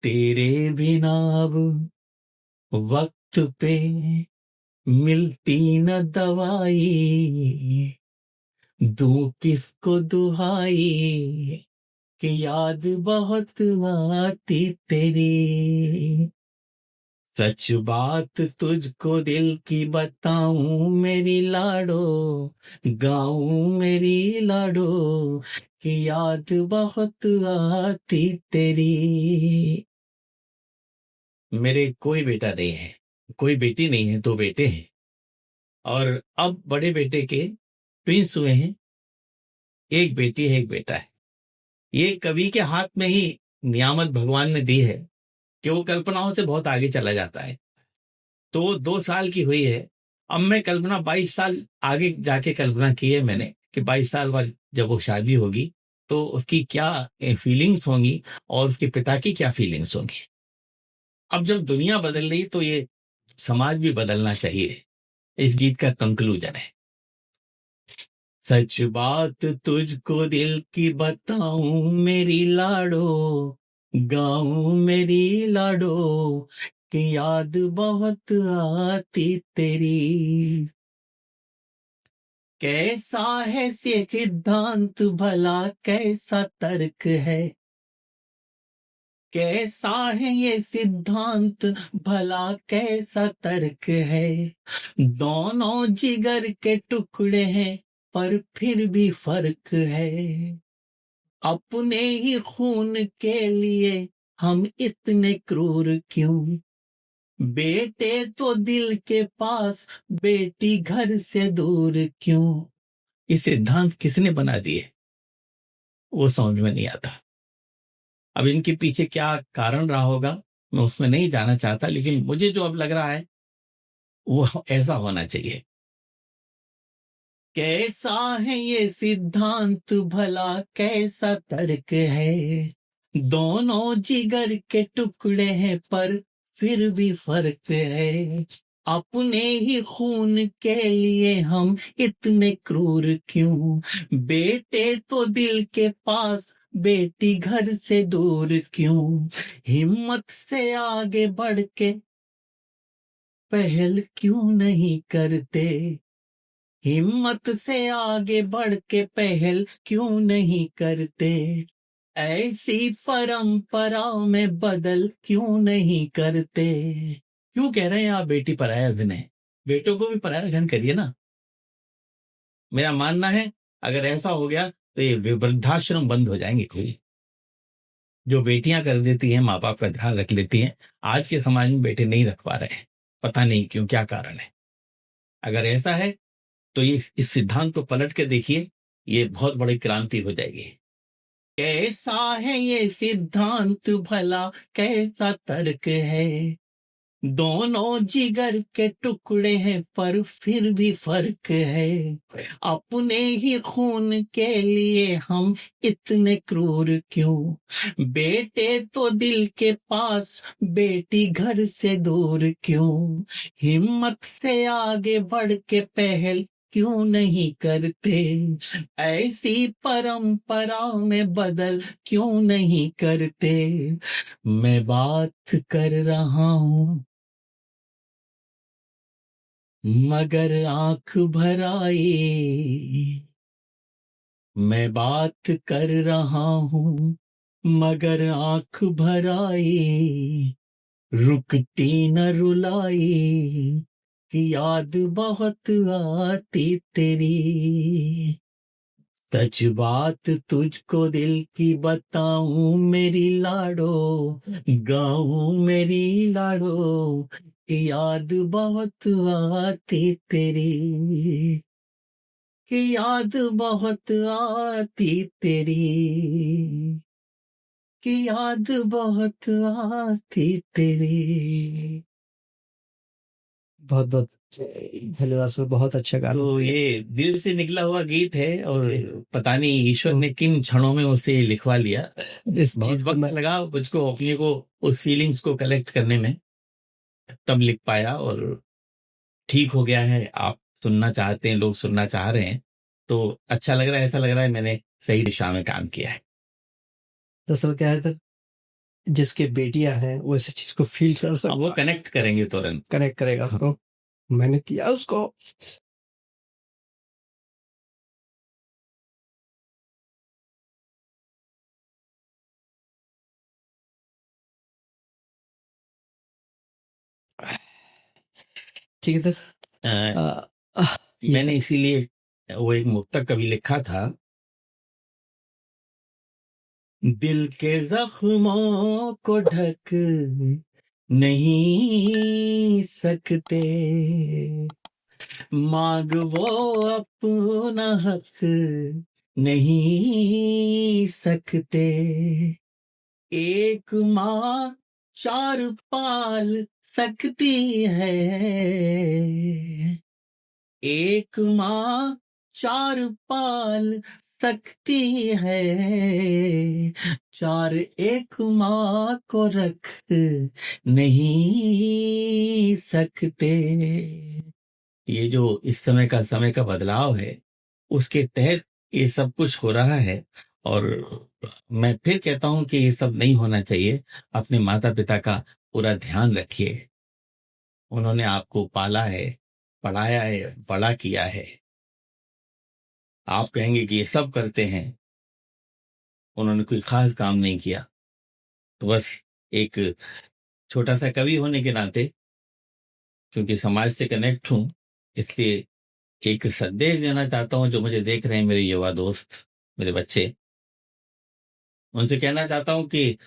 तेरे बिना अब वक्त पे मिलती न दवाई। दूं किसको दुहाई कि याद बहुत आती तेरी। सच बात तुझको दिल की बताऊं मेरी लाडो, गाऊं मेरी लाडो कि याद बहुत आती तेरी। मेरे कोई बेटा नहीं है, कोई बेटी नहीं है, 2 बेटे हैं और अब बड़े बेटे के ट्विंस हुए हैं, 1 बेटी है 1 बेटा है। ये कवि के हाथ में ही नियामत भगवान ने दी है कि वो कल्पनाओं से बहुत आगे चला जाता है। तो वो 2 साल की हुई है, अब मैं कल्पना 22 साल आगे जाके कल्पना की है मैंने कि 22 साल बाद जब वो शादी होगी तो उसकी क्या फीलिंग्स होंगी और उसके पिता की क्या फीलिंग्स होंगी। अब जब दुनिया बदल रही तो ये समाज भी बदलना चाहिए, इस गीत का कंक्लूजन है। सच बात तुझको दिल की बताऊं मेरी लाडो, गाऊं मेरी लाडो कि याद बहुत आती तेरी। कैसा है ये सिद्धांत भला कैसा तर्क है, कैसा है ये सिद्धांत भला कैसा तर्क है। दोनों जिगर के टुकड़े हैं पर फिर भी फर्क है। अपने ही खून के लिए हम इतने क्रूर क्यों, बेटे तो दिल के पास बेटी घर से दूर क्यों। ये सिद्धांत किसने बना दिए वो समझ में नहीं आता। अब इनके पीछे क्या कारण रहा होगा मैं उसमें नहीं जाना चाहता, लेकिन मुझे जो अब लग रहा है वो ऐसा होना चाहिए। कैसा है ये सिद्धांत भला कैसा तर्क है। दोनों जिगर के टुकड़े हैं पर फिर भी फर्क है। अपने ही खून के लिए हम इतने क्रूर क्यों, बेटे तो दिल के पास बेटी घर से दूर क्यों। हिम्मत से आगे बढ़ के पहल क्यों नहीं करते, हिम्मत से आगे बढ़ के पहल क्यों नहीं करते। ऐसी परंपरा में बदल क्यों नहीं करते। क्यों कह रहे हैं आप बेटी पराया धन है, बेटों को भी पराया धन करिए ना। मेरा मानना है अगर ऐसा हो गया तो ये वृद्धाश्रम बंद हो जाएंगे। कोई जो बेटियां कर देती हैं माँ बाप का ध्यान रख लेती हैं, आज के समाज में बेटे नहीं रख पा रहे हैं, पता नहीं क्यों, क्या कारण है। अगर ऐसा है तो ये इस सिद्धांत को पलट के देखिए, ये बहुत बड़ी क्रांति हो जाएगी। कैसा है ये सिद्धांत भला कैसा तर्क है। दोनों जिगर के टुकड़े हैं पर फिर भी फर्क है। अपने ही खून के लिए हम इतने क्रूर क्यों, बेटे तो दिल के पास बेटी घर से दूर क्यों। हिम्मत से आगे बढ़ के पहल क्यों नहीं करते, ऐसी परंपरा में बदल क्यों नहीं करते। मैं बात कर रहा हूँ मगर आंख भर आई, मैं बात कर रहा हूँ मगर आंख भर आई। रुकती न रुलाई कि याद बहुत आती तेरी। सच बात तुझको दिल की बताऊं मेरी लाडो, गाऊं मेरी लाडो कि याद बहुत आती तेरी, कि याद बहुत आती तेरी, कि याद बहुत आती तेरी। बहुत बहुत धन्यवाद सर, बहुत अच्छा गाना तो है। ये दिल से निकला हुआ गीत है और पता नहीं ईश्वर ने किन क्षणों में उसे लिखवा लिया। इस बहुत चीज को वक्त मैं लगा मुझको अपने को उस फीलिंग्स को कलेक्ट करने में, तब लिख पाया और ठीक हो गया है। आप सुनना चाहते हैं, लोग सुनना चाह रहे हैं तो अच्छा लग रहा है, ऐसा लग रहा है मैंने सही दिशा में काम किया है। दरअसल क्या है सर, जिसके बेटियां हैं वो इस चीज को फील कर अब वो सकता, कनेक्ट करेंगे तुरंत। कनेक्ट करेगा। तो मैंने किया उसको ठीक है सर। अ, ये मैंने सर। इसीलिए वो एक मुक्तक कभी लिखा था, दिल के जख्मों को ढक नहीं सकते, मांग वो अपना हक नहीं सकते, एक माँ चार पाल सकती है, एक माँ चार पाल सकती है, चार एक माँ को रख नहीं सकते। ये जो इस समय का बदलाव है, उसके तहत ये सब कुछ हो रहा है। और मैं फिर कहता हूं कि ये सब नहीं होना चाहिए। अपने माता पिता का पूरा ध्यान रखिए। उन्होंने आपको पाला है, पढ़ाया है, बड़ा किया है। आप कहेंगे कि ये सब करते हैं, उन्होंने कोई खास काम नहीं किया। तो बस एक छोटा सा कवि होने के नाते, क्योंकि समाज से कनेक्ट हूं, इसलिए एक संदेश देना चाहता हूं जो मुझे देख रहे हैं, मेरे युवा दोस्त, मेरे बच्चे। उनसे कहना चाहता हूं कि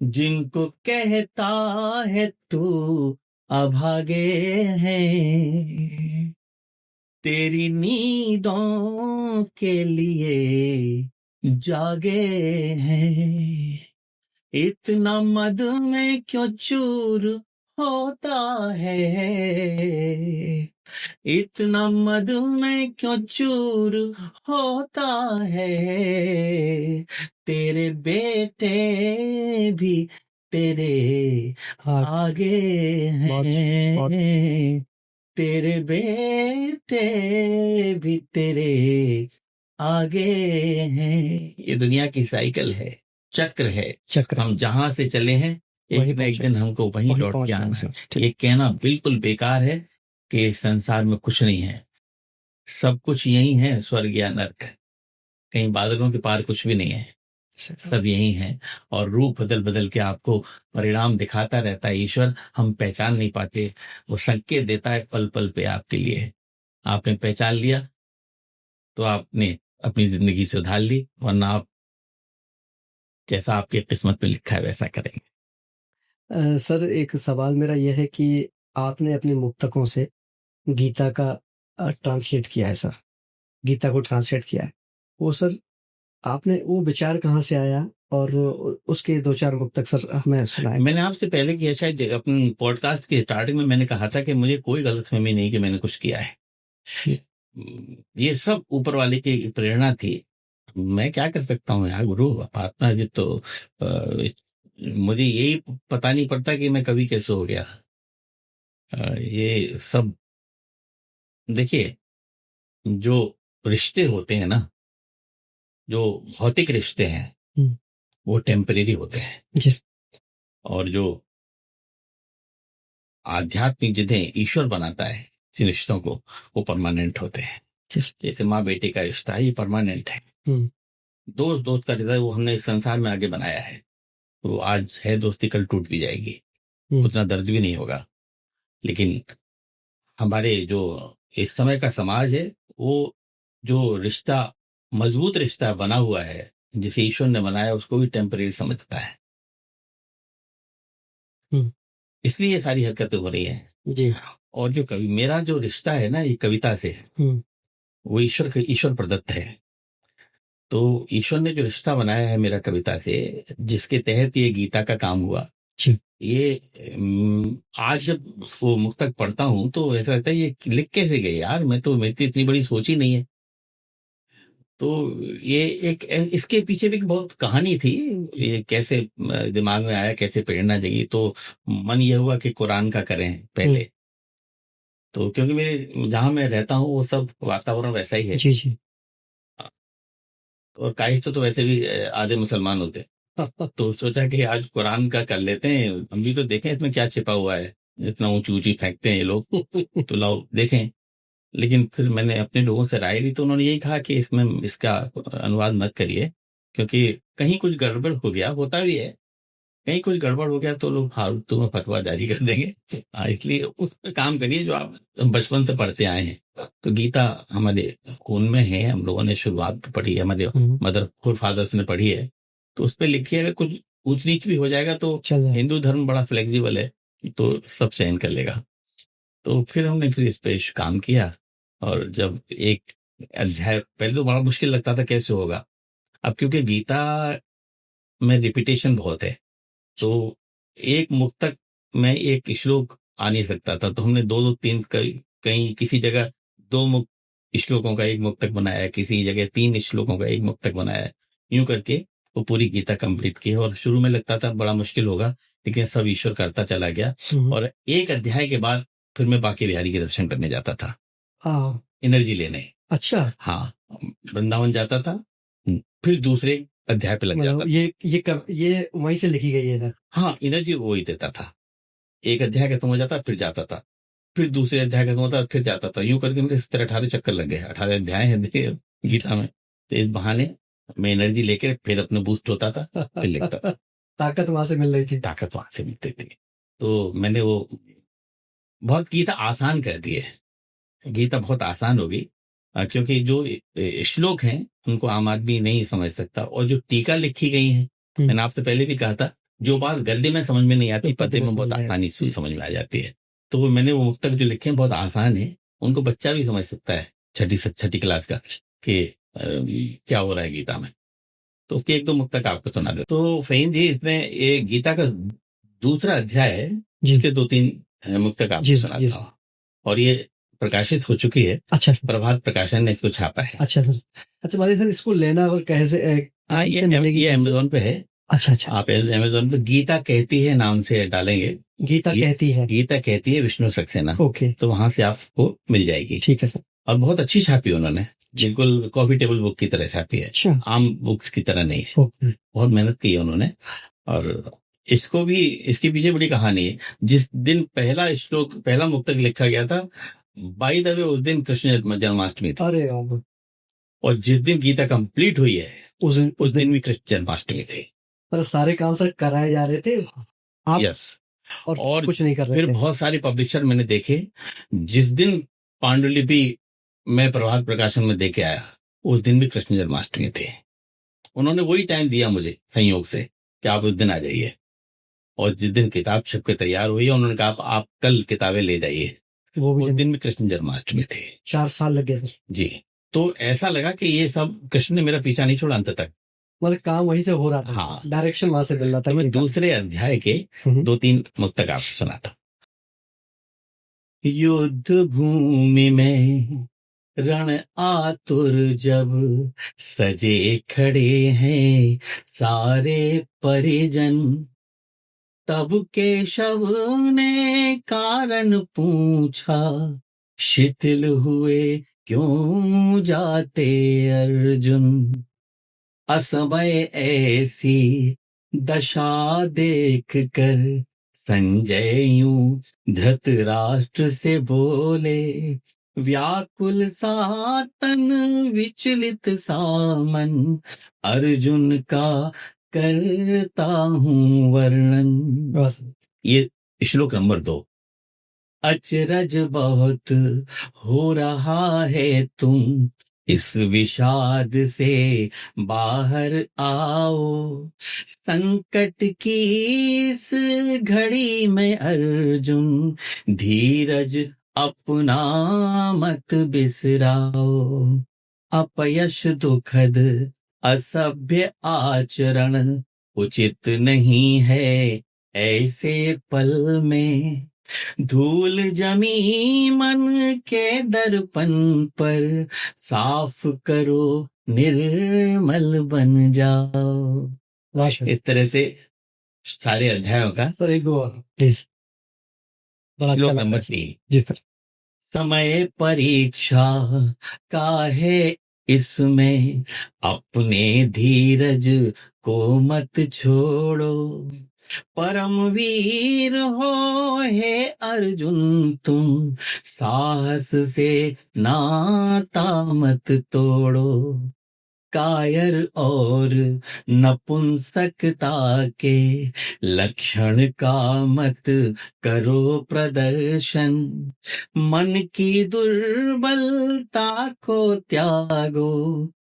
जिनको कहता है तू अभागे हैं, तेरी नींदों के लिए जागे हैं, इतना मद में क्यों चूर होता है, इतना मद में क्यों चूर होता है, तेरे बेटे भी तेरे आगे हैं, तेरे बेटे भी तेरे आगे हैं। ये दुनिया की साइकिल है, चक्र है। हम जहां से चले हैं, एक न एक दिन हमको वहीं लौट के आना है। ये कहना बिल्कुल बेकार है कि इस संसार में कुछ नहीं है। सब कुछ यही है, स्वर्ग या नर्क। कहीं बादलों के पार कुछ भी नहीं है, सब यही है। और रूप बदल बदल के आपको परिणाम दिखाता रहता है ईश्वर। हम पहचान नहीं पाते, वो संकेत देता है पल पल पे आपके लिए। आपने पहचान लिया तो आपने अपनी जिंदगी सुधार ली, वरना आप जैसा आपकी किस्मत में लिखा है वैसा करेंगे। सर, एक सवाल मेरा यह है कि आपने अपनी मुक्तकों से गीता का ट्रांसलेट किया है सर, गीता को ट्रांसलेट किया है। वो सर, आपने वो विचार कहाँ से आया? और उसके 2-4 मुक्तक सर हमें सुनाएं। मैंने आपसे पहले किया, शायद अपने पॉडकास्ट की स्टार्टिंग में मैंने कहा था कि मुझे कोई गलतफहमी नहीं कि मैंने कुछ किया है। ये सब ऊपर वाले की प्रेरणा थी। मैं क्या कर सकता हूँ यार गुरु, अपना ये तो मुझे यही पता नहीं पड़ता कि मैं कभी कैसे हो गया। ये सब देखिए, जो रिश्ते होते हैं ना, जो भौतिक रिश्ते हैं, वो टेम्परेरी होते हैं। और जो आध्यात्मिक जिन्हें ईश्वर बनाता है इन रिश्तों को, वो परमानेंट होते हैं। जैसे माँ बेटे का रिश्ता है, ये परमानेंट है। दोस्त दोस्त का रिश्ता है, वो हमने इस संसार में आगे बनाया है। वो आज है दोस्ती, कल टूट भी जाएगी, उतना दर्द भी नहीं होगा। लेकिन हमारे जो इस समय का समाज है, वो जो रिश्ता, मजबूत रिश्ता बना हुआ है, जिसे ईश्वर ने बनाया, उसको भी टेम्परेरी समझता है। इसलिए ये सारी हरकतें हो रही है जी। और जो कवि, मेरा जो रिश्ता है ना ये कविता से, वो ईश्वर प्रदत्त है। तो ईश्वर ने जो रिश्ता बनाया है मेरा कविता से, जिसके तहत ये गीता का काम हुआ, ये आज जब वो मुक्तक पढ़ता हूँ तो ऐसा लगता है ये लिख कैसे गए यार, मैं तो, मेरी तो इतनी बड़ी सोच ही नहीं है। तो ये एक, इसके पीछे भी एक बहुत कहानी थी। ये कैसे दिमाग में आया, कैसे प्रेरणा जगी, तो मन ये हुआ कि कुरान का करें पहले। तो क्योंकि मेरे जहां मैं रहता हूँ वो सब वातावरण वैसा ही है जी जी। और काइस्थ तो वैसे भी आधे मुसलमान होते हैं। तो सोचा कि आज कुरान का कर लेते हैं, हम भी तो देखें इसमें क्या छिपा हुआ है। इतना ऊंची ऊंची फेंकते हैं ये लोग, तो लाओ देखें। लेकिन फिर मैंने अपने लोगों से राय ली, तो उन्होंने यही कहा कि इसमें इसका अनुवाद मत करिए, क्योंकि कहीं कुछ गड़बड़ हो गया, होता भी है। कहीं कुछ गड़बड़ हो गया तो लोग फालतू में फतवा जारी कर देंगे। इसलिए उस पर काम करिए जो आप बचपन से पढ़ते आए हैं। तो गीता हमारे खून में है, हम लोगों ने शुरुआत में पढ़ी है, हमारे मदर फादर्स ने पढ़ी है। तो उस पर लिखिए, अगर कुछ ऊंच नीच भी हो जाएगा तो हिंदू धर्म बड़ा फ्लेक्सिबल है, तो सब सहन कर लेगा। तो फिर हमने फिर इस पे काम किया। और जब एक अध्याय, पहले तो बड़ा मुश्किल लगता था कैसे होगा, अब क्योंकि गीता में रिपीटेशन बहुत है, तो एक मुक्तक में एक श्लोक आ नहीं सकता था, तो हमने दो दो तीन कहीं किसी जगह दो श्लोकों का एक मुक्तक बनाया, किसी जगह 3 श्लोकों का एक मुक्तक बनाया, यूं करके वो पूरी गीता कंप्लीट की। और शुरू में लगता था बड़ा मुश्किल होगा, लेकिन सब ईश्वर करता चला गया। और एक अध्याय के बाद फिर मैं बांके बिहारी के दर्शन करने जाता था, एनर्जी लेने। अच्छा, हाँ, वृंदावन जाता था, फिर दूसरे अध्याय पे लग जाता। ये वहीं से लिखी गई है। हाँ, एनर्जी वही देता था। एक अध्याय खत्म हो जाता, फिर जाता था, फिर दूसरे अध्याय खत्म होता, फिर जाता था, यूं करके मेरे 18 चक्कर लग गए। 18 अध्याय है गीता में, तो इस बहाने मैं एनर्जी लेके फिर अपने बूस्ट होता था, फिर लिखता था। ताकत वहां से मिल रही थी। ताकत वहां से मिलती थी। तो मैंने वो बहुत गीता आसान कर दी है, गीता बहुत आसान होगी, क्योंकि जो श्लोक हैं उनको आम आदमी नहीं समझ सकता। और जो टीका लिखी गई है, मैंने आपसे पहले भी कहा था, जो बात गद्य में समझ में नहीं आती, पद्य में बहुत आसानी से समझ में आ जाती है। तो मैंने वो मुक्तक जो लिखे हैं बहुत आसान है, उनको बच्चा भी समझ सकता है, छठी क्लास का, कि क्या हो रहा है गीता में। तो उसके 1-2 मुक्तक आपको सुना दे। तो फहीम जी, इसमें ये गीता का दूसरा अध्याय है, जिसके 2-3 मुक्तक आपको सुनाता हूँ, और ये प्रकाशित हो चुकी है। अच्छा, प्रभात प्रकाशन ने इसको छापा है। अच्छा सर, अच्छा मालिक सर, इसको लेना और कैसे? ये अमेज़न पे है। अच्छा, आप अमेज़न पे गीता कहती है नाम से डालेंगे, गीता कहती है विष्णु सक्सेना, ओके, तो वहां से आपको मिल जाएगी। ठीक है सर। और बहुत अच्छी छापी उन्होंने, बिल्कुल कॉफी टेबल बुक की तरह छापी है। अच्छा, आम बुक्स की तरह नहीं है, बहुत मेहनत की है उन्होंने। और इसको भी, इसके पीछे बड़ी कहानी है। जिस दिन पहला मुक्तक लिखा गया था, बाय द वे उस दिन कृष्ण जन्माष्टमी थी। अरे, और जिस दिन गीता कंप्लीट हुई है उस दिन भी कृष्ण जन्माष्टमी थी। मतलब सारे काम सर कराए जा रहे थे आप? यस, और कुछ नहीं कर रहे थे। फिर बहुत सारे पब्लिशर मैंने देखे, जिस दिन पांडुलिपि मैं प्रभात प्रकाशन में देके आया उस दिन भी कृष्ण जन्माष्टमी थी। उन्होंने वही टाइम दिया मुझे संयोग से कि आप उस दिन आ जाइए। और जिस दिन किताब छप के तैयार हुई है, उन्होंने कहा आप कल किताबें ले जाइए, वो भी उस दिन भी कृष्ण जन्माष्टमी थी। 4 साल लग गए जी। तो ऐसा लगा कि ये सब कृष्ण ने मेरा पीछा नहीं छोड़ा अंत तक, मतलब काम वहीं से हो रहा था। हाँ, डायरेक्शन वहां से मिल रहा था। तो मैं दूसरे अध्याय के 2-3 मुक्तक आपसे सुनाता। युद्ध भूमि में रण आतुर जब सजे खड़े हैं सारे परिजन, तब केशव ने कारण पूछा, शिथिल हुए क्यों जाते अर्जुन। असमय ऐसी दशा देख कर संजय यूं धृतराष्ट्र से बोले, व्याकुल सा तन विचलित सा मन, अर्जुन का करता हूं वर्णन। ये श्लोक नंबर 2। अचरज बहुत हो रहा है, तुम इस विषाद से बाहर आओ, संकट की इस घड़ी में अर्जुन धीरज अपना मत बिसराओ। अपयश दुखद असभ्य आचरण उचित नहीं है ऐसे पल में, धूल जमी मन के दर्पण पर साफ करो निर्मल बन जाओ। इस तरह से सारे अध्यायों का। सर एक दो और प्लीज। श्लोक नंबर 3। जी सर। समय परीक्षा का है इसमें, अपने धीरज को मत छोड़ो, परम वीर हो हे अर्जुन तुम, साहस से नाता मत तोड़ो। कायर और नपुंसकता के लक्षण का मत करो प्रदर्शन, मन की दुर्बलता को त्यागो,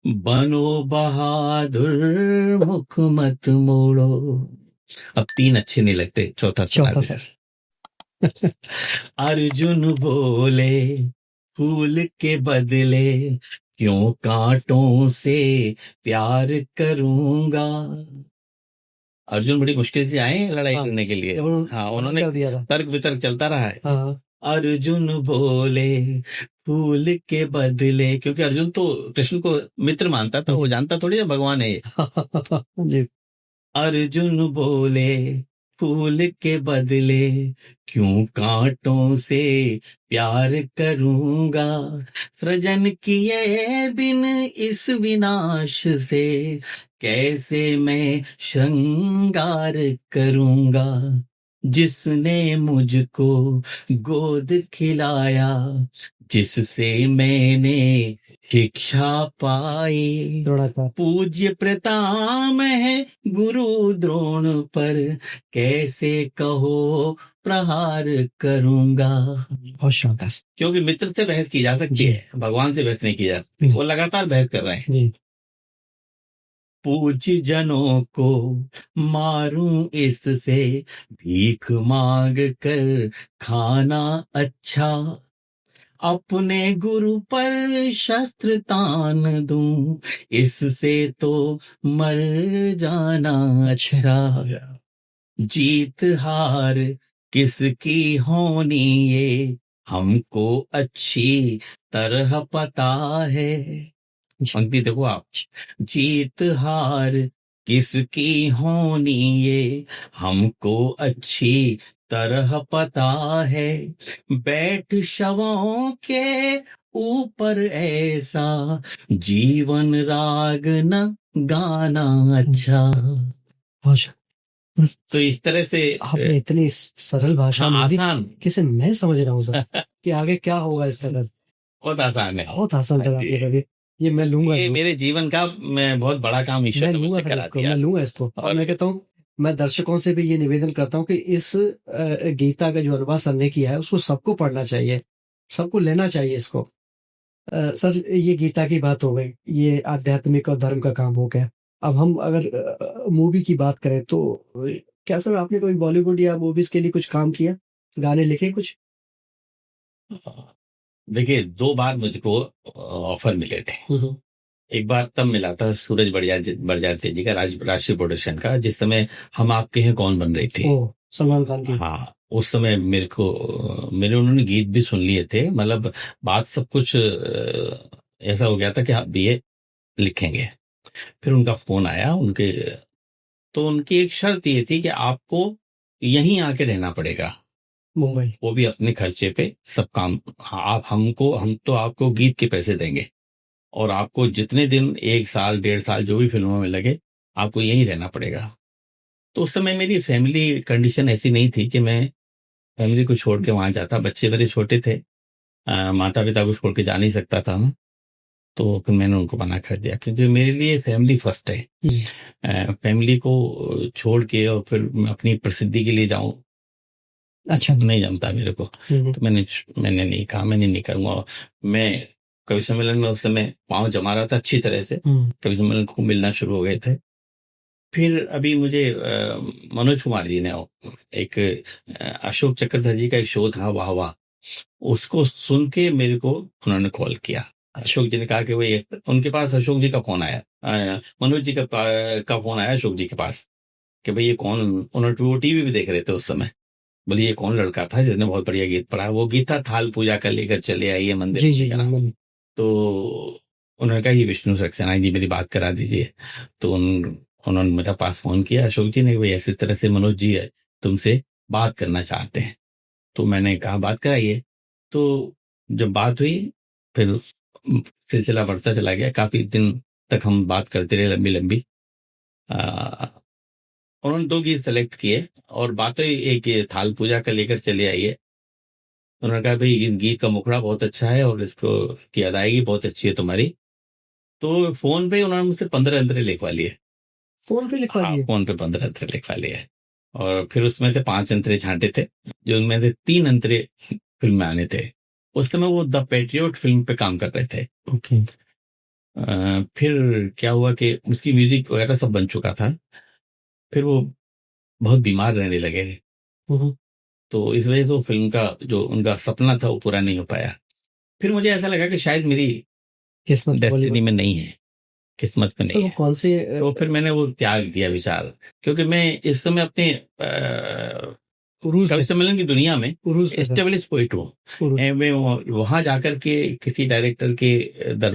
बनो बहादुर मुख मत मोड़ो। अब 3 अच्छे नहीं लगते, चौथा चौथा सर। सर। अर्जुन बोले फूल के बदले क्यों कांटों से प्यार करूंगा। अर्जुन बड़ी मुश्किल से आए हैं लड़ाई हाँ, करने के लिए। जब उन्होंने हाँ, उन्होंने कर दिया था। तर्क वितर्क चलता रहा है। हाँ, अर्जुन बोले फूल के बदले, क्योंकि अर्जुन तो कृष्ण को मित्र मानता था, वो जानता थोड़ी है भगवान है ये। जी। अर्जुन बोले फूल के बदले क्यों कांटों से प्यार करूंगा, सृजन किए बिन इस विनाश से कैसे मैं श्रृंगार करूंगा, जिसने मुझको गोद खिलाया, जिससे मैंने शिक्षा पाई, द्रोणाचार्य। पूज्य प्रताप है गुरु द्रोण पर, कैसे कहो प्रहार करूंगा। बहुत शानदार। क्योंकि मित्र से बहस की जा सकती है, भगवान से बहस नहीं की जा सकती। वो लगातार बहस कर रहे हैं। जी। पूज्य जनों को मारूं इससे, भीख मांग कर खाना अच्छा, अपने गुरु पर शस्त्र तान दूं, इससे तो मर जाना अच्छा। जीत हार किसकी होनी ये हमको अच्छी तरह पता है। पंक्ति देखो आप, जीत हार किसकी होनी ये हमको अच्छी तरह पता है, बैठ शवों के ऊपर ऐसा जीवन राग न गाना अच्छा। तो इस तरह से आपने इतनी सरल भाषा में दी आसान किसे मैं समझ रहा हूँ सर कि आगे क्या होगा इसका डर। बहुत आसान है, बहुत आसान सर आपने कर दिया। ये मैं लूंगा, ये मेरे जीवन का मैं बहुत बड़ा काम ईश्वर ने मुझसे करा दिया। मैं लूंगा इसको। और मैं कहता हूँ, मैं दर्शकों से भी ये निवेदन करता हूँ कि इस गीता का जो अनुवाद सर ने किया है उसको सबको पढ़ना चाहिए, सबको लेना चाहिए इसको। सर ये गीता की बात हो गई, ये आध्यात्मिक और धर्म का काम हो गया। अब हम अगर मूवी की बात करें तो क्या सर आपने कोई बॉलीवुड या मूवीज के लिए कुछ काम किया, गाने लिखे कुछ? देखिए 2 बार मुझको ऑफर मिले थे। एक बार तब मिला था सूरज बड़जात्या जी का राष्ट्रीय प्रोडक्शन का, जिस समय हम आपके हैं कौन बन रही थी। सलमान खान की। हाँ, उस समय मेरे उन्होंने गीत भी सुन लिए थे, मतलब बात सब कुछ ऐसा हो गया था कि आप बीए लिखेंगे। फिर उनका फोन आया, तो उनकी एक शर्त ये थी कि आपको यहीं आके रहना पड़ेगा मुंबई, वो भी अपने खर्चे पे सब काम। आप हम तो आपको गीत के पैसे देंगे और आपको जितने दिन 1 साल 1.5 साल जो भी फिल्मों में लगे आपको यहीं रहना पड़ेगा। तो उस समय मेरी फैमिली कंडीशन ऐसी नहीं थी कि मैं फैमिली को छोड़ के वहां जाता। बच्चे मेरे छोटे थे, माता पिता को छोड़ के जा नहीं सकता था मैं। तो फिर मैंने उनको मना कर दिया, क्योंकि मेरे लिए फैमिली फर्स्ट है। फैमिली को छोड़ के और फिर मैं अपनी प्रसिद्धि के लिए जाऊं, अच्छा नहीं जमता मेरे को। तो मैंने नहीं कहा, मैंने नहीं करूंगा। मैं कवि सम्मेलन में उस समय पांव जमा रहा था अच्छी तरह से, कवि सम्मेलन को मिलना शुरू हो गए थे। फिर अभी मुझे मनोज कुमार जी ने एक अशोक चक्रधर जी का एक शो था वाह वाह, उसको सुन के मेरे को उन्होंने कॉल किया। अशोक जी ने कहा कि भाई, उनके पास अशोक जी का फोन आया, मनोज जी का फोन आया अशोक जी के पास कि भाई ये कौन। उन्होंने वो टीवी भी देख रहे थे उस समय। बोले ये कौन लड़का था जिसने बहुत बढ़िया गीत पढ़ा। वो गीत था थाल पूजा कर लेकर चले आइए मंदिर। जी, तो उन्होंने कहा ये विष्णु सक्सेना जी मेरी बात करा दीजिए। तो उन्होंने मेरा पास फोन किया अशोक जी ने, भाई ऐसी तरह से मनोज जी है तुमसे बात करना चाहते हैं। तो मैंने कहा बात कराइए। तो जब बात हुई फिर सिलसिला बढ़ता चला गया, काफी दिन तक हम बात करते रहे, लंबी लंबी। उन्होंने 2 गीत सेलेक्ट किए और बात हुई, एक ये थाल पूजा का लेकर चले आइए। उन्होंने कहा भाई इस गीत का मुखड़ा बहुत अच्छा है और इसको की अदायगी बहुत अच्छी है तुम्हारी, तो फोन पे उन्होंने मुझसे 15 अंतरे लिखवा लिए। फोन पे लिखवा हाँ, लिए? फोन पे 15 अंतरे लिखवा लिए। और फिर उसमें से 5 अंतरे छांटे थे, जो उनमें से 3 अंतरे फिल्म में आने थे। उस समय वो द पैट्रियट फिल्म पे काम कर रहे थे। ओके। फिर क्या हुआ कि उसकी म्यूजिक वगैरह सब बन चुका था। फिर वो बहुत बीमार रहने लगे। हम्म। तो इस वजह से वो फिल्म का जो उनका सपना था वो पूरा नहीं हो पाया। फिर मुझे ऐसा लगा कि शायद मेरी किस्मत डेस्टिनी बॉलीवुड। में नहीं है, किस्मत में तो नहीं वो है। कौन से तो फिर मैंने वो त्याग दिया विचार, क्योंकि मैं इस समय अपने उरूज कवि पे सम्मेलन की दुनिया में उरूज पे था। एस्टेब्लिश पोइट हूँ। उरूज। मैं वहां जाकर के किसी डायरेक्टर के दर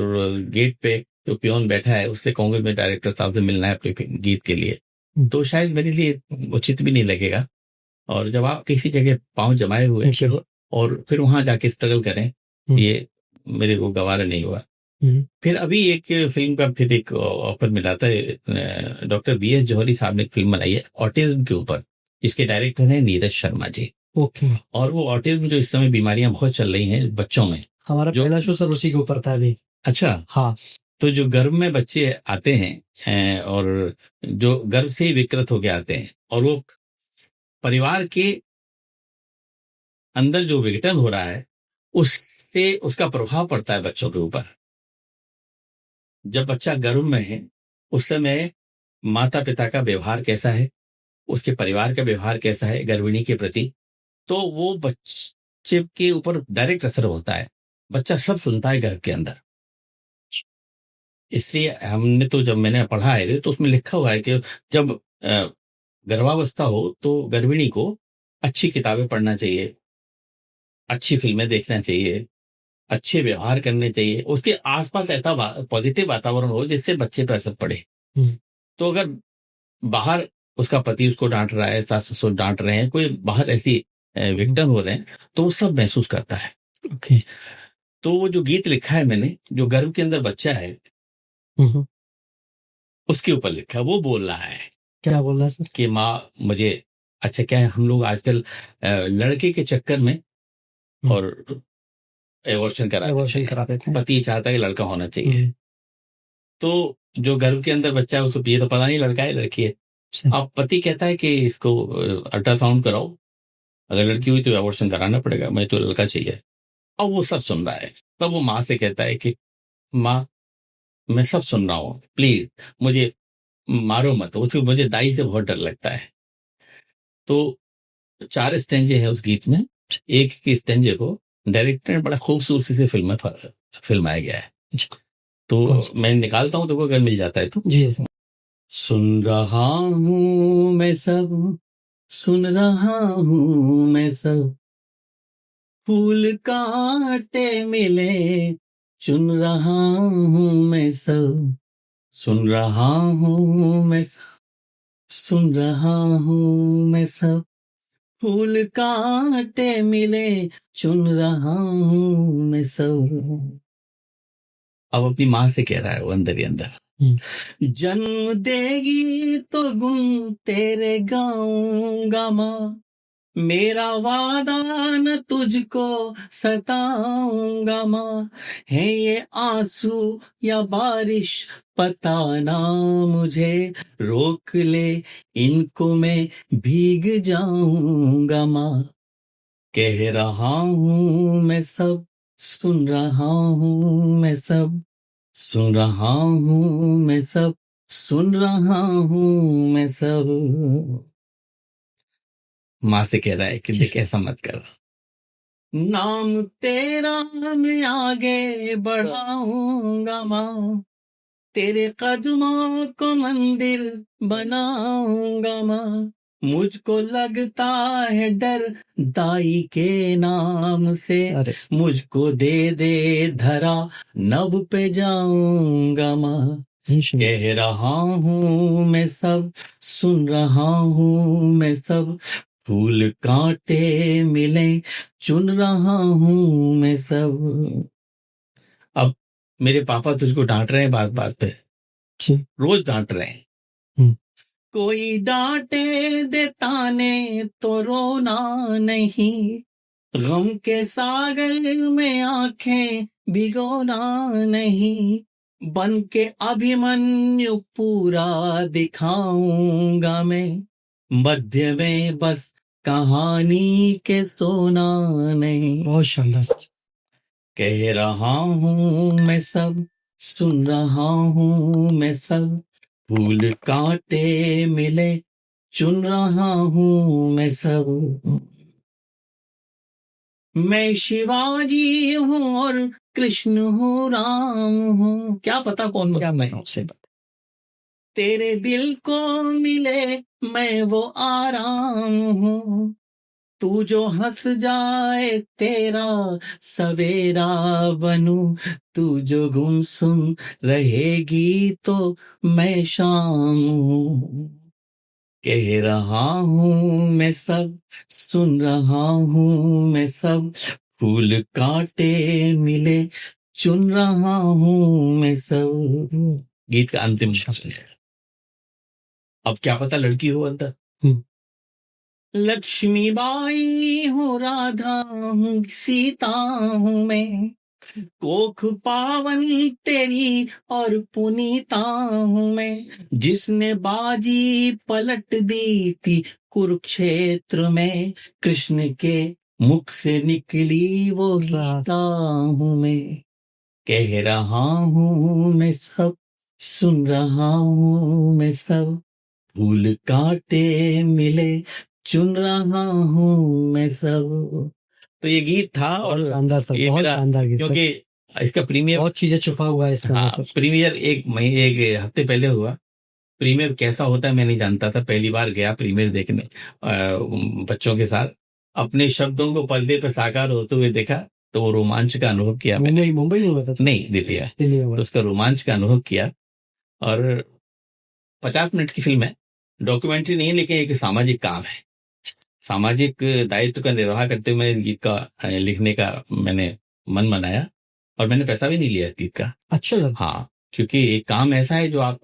गेट पे जो पियोन बैठा है उससे कहूंगा मैं डायरेक्टर साहब से मिलना है अपने गीत के लिए, तो शायद मेरे लिए उचित भी नहीं लगेगा। और जब आप किसी जगह पांव जमाए हुए जी। और फिर वहां जाके स्ट्रगल करें, हम्म। ये मेरे को गवारा नहीं हुआ। हम्म। फिर अभी एक फिल्म का फिर एक ऑफर मिला था। डॉक्टर BS जौहरी साहब ने एक फिल्म बनाई है ऑटिज्म के ऊपर, जिसके डायरेक्टर हैं नीरज शर्मा जी। ओके। और वो ऑटिज्म जो इस समय बीमारियां बहुत चल रही हैं बच्चों में, हमारा जो पहला शो सर उसी के ऊपर था अभी। अच्छा, हाँ। तो जो गर्भ में बच्चे आते हैं और जो गर्भ से ही विकृत होके आते हैं, और वो परिवार के अंदर जो विघटन हो रहा है उससे उसका प्रभाव पड़ता है बच्चों के ऊपर। जब बच्चा गर्भ में है उस समय माता पिता का व्यवहार कैसा है, उसके परिवार का व्यवहार कैसा है गर्भिणी के प्रति, तो वो बच्चे के ऊपर डायरेक्ट असर होता है। बच्चा सब सुनता है गर्भ के अंदर। इसलिए हमने तो जब मैंने पढ़ा है तो उसमें लिखा हुआ है कि जब गर्भावस्था हो तो गर्भिणी को अच्छी किताबें पढ़ना चाहिए, अच्छी फिल्में देखना चाहिए, अच्छे व्यवहार करने चाहिए, उसके आसपास ऐसा पॉजिटिव वातावरण हो जिससे बच्चे पर असर पड़े। तो अगर बाहर उसका पति उसको डांट रहा है, सास ससुर डांट रहे हैं, कोई बाहर ऐसी विघटन हो रहे हैं, तो वो सब महसूस करता है। ओके। तो वो जो गीत लिखा है मैंने, जो गर्भ के अंदर बच्चा है उसके ऊपर लिखा है। वो बोल रहा है, क्या बोल रहा है सर? कि माँ मुझे, अच्छा क्या है, हम लोग आजकल लड़के के चक्कर में और एबॉर्शन करा देते हैं। पति चाहता है कि लड़का होना चाहिए। तो जो गर्भ के अंदर बच्चा है उसको ये तो पता नहीं लड़का है लड़की है। अब पति कहता है कि इसको अल्ट्रासाउंड कराओ, अगर लड़की हुई तो एबॉर्शन कराना पड़ेगा, मैं तो लड़का चाहिए। और वो सब सुन रहा है। तब वो माँ से कहता है कि माँ मैं सब सुन रहा हूँ, प्लीज मुझे मारो मत। उसको मुझे दाई से बहुत डर लगता है। तो 4 स्टेंजे हैं उस गीत में। एक की स्टेंजे को डायरेक्टर ने बड़ा खूबसूरती से फिल्माया गया है। तो मैं निकालता हूँ, तो अगर मिल जाता है तो। जी। सुन रहा हूँ मैं सब, सुन रहा हूँ मैं सब, फूल कांटे मिले चुन रहा हूँ मैं सब, सुन रहा हूँ मैं सब, सुन रहा हूँ मैं सब, फूल कांटे मिले चुन रहा हूँ मैं सब। अब अपनी माँ से कह रहा है वो अंदर ही अंदर, जन्म देगी तो गुन तेरे गाऊंगा माँ, मेरा वादा न तुझको सताऊंगा माँ, है ये आंसू या बारिश पता ना मुझे, रोक ले इनको मैं भीग जाऊंगा माँ, कह रहा हूँ मैं सब, सुन रहा हूँ मैं सब, सुन रहा हूँ मैं सब, सुन रहा हूँ मैं सब। माँ से कह रहा है कि देख ऐसा मत कर, नाम तेरा मैं आगे बढ़ाऊंगा माँ, तेरे कदमों को मंदिर बनाऊंगा माँ, मुझको लगता है डर दाई के नाम से, मुझको दे दे धरा नभ पे जाऊंगा माँ, कह रहा हूँ मैं सब, सुन रहा हूँ मैं सब, फूल कांटे मिले चुन रहा हूँ मैं सब। अब मेरे पापा तुझको डांट रहे हैं बात बात पे, रोज डांट रहे हैं। कोई डांटे देता ने तो रोना नहीं, गम के सागर में आंखें भिगोना नहीं, बन के अभिमन्यु पूरा दिखाऊंगा मैं, मध्य में बस कहानी के सोना नहीं। बहुत शानदार सर। कह रहा हूँ मैं सब, सुन रहा हूँ मैं सब, फूल कांटे मिले चुन रहा हूँ मैं सब। मैं शिवाजी हूँ और कृष्ण हूँ, राम हूँ, क्या पता कौन क्या मैं। बताऊं, सही बात। तेरे दिल को मिले मैं वो आराम हूँ, तू जो हंस जाए तेरा सवेरा बनूं, तू जो गुमसुम रहेगी तो मैं शाम हूँ। कह रहा हूँ मैं सब, सुन रहा हूँ मैं सब, फूल कांटे मिले चुन रहा हूँ मैं सब। गीत का अंतिम शब्द है। अब क्या पता लड़की हो अंदर। लक्ष्मीबाई हूँ, राधा हूँ, सीता हूँ मैं, कोख पावन तेरी और पुनीता हूँ मैं, जिसने बाजी पलट दी थी कुरुक्षेत्र में, कृष्ण के मुख से निकली वो गीता हूँ मैं। कह रहा हूँ मैं सब, सुन रहा हूँ मैं सब, फूल कांटे मिले चुन रहा हूँ मैं सब। तो ये गीत था और शानदार सर, ये बहुत मेरा, शानदार गीत सर। क्योंकि इसका प्रीमियर, बहुत चीजें छुपा हुआ है इसके अंदर हाँ सर। प्रीमियर एक हफ्ते पहले हुआ। प्रीमियर कैसा होता है मैं नहीं जानता था, पहली बार गया प्रीमियर देखने बच्चों के साथ, अपने शब्दों को पर्दे पर साकार होते हुए देखा, तो वो रोमांच का अनुभव किया मैंने। मुंबई में हुआ था? नहीं, दिल्ली में। दिल्ली में हुआ। तो उसका रोमांच का अनुभव किया। और 50 मिनट की फिल्म है, डॉक्यूमेंट्री नहीं है, लेकिन एक सामाजिक काम है। सामाजिक दायित्व का निर्वाह करते हुए मैंने गीत का लिखने का मैंने मन बनाया, और मैंने पैसा भी नहीं लिया गीत का। अच्छा सर। हाँ, क्योंकि एक काम ऐसा है जो आप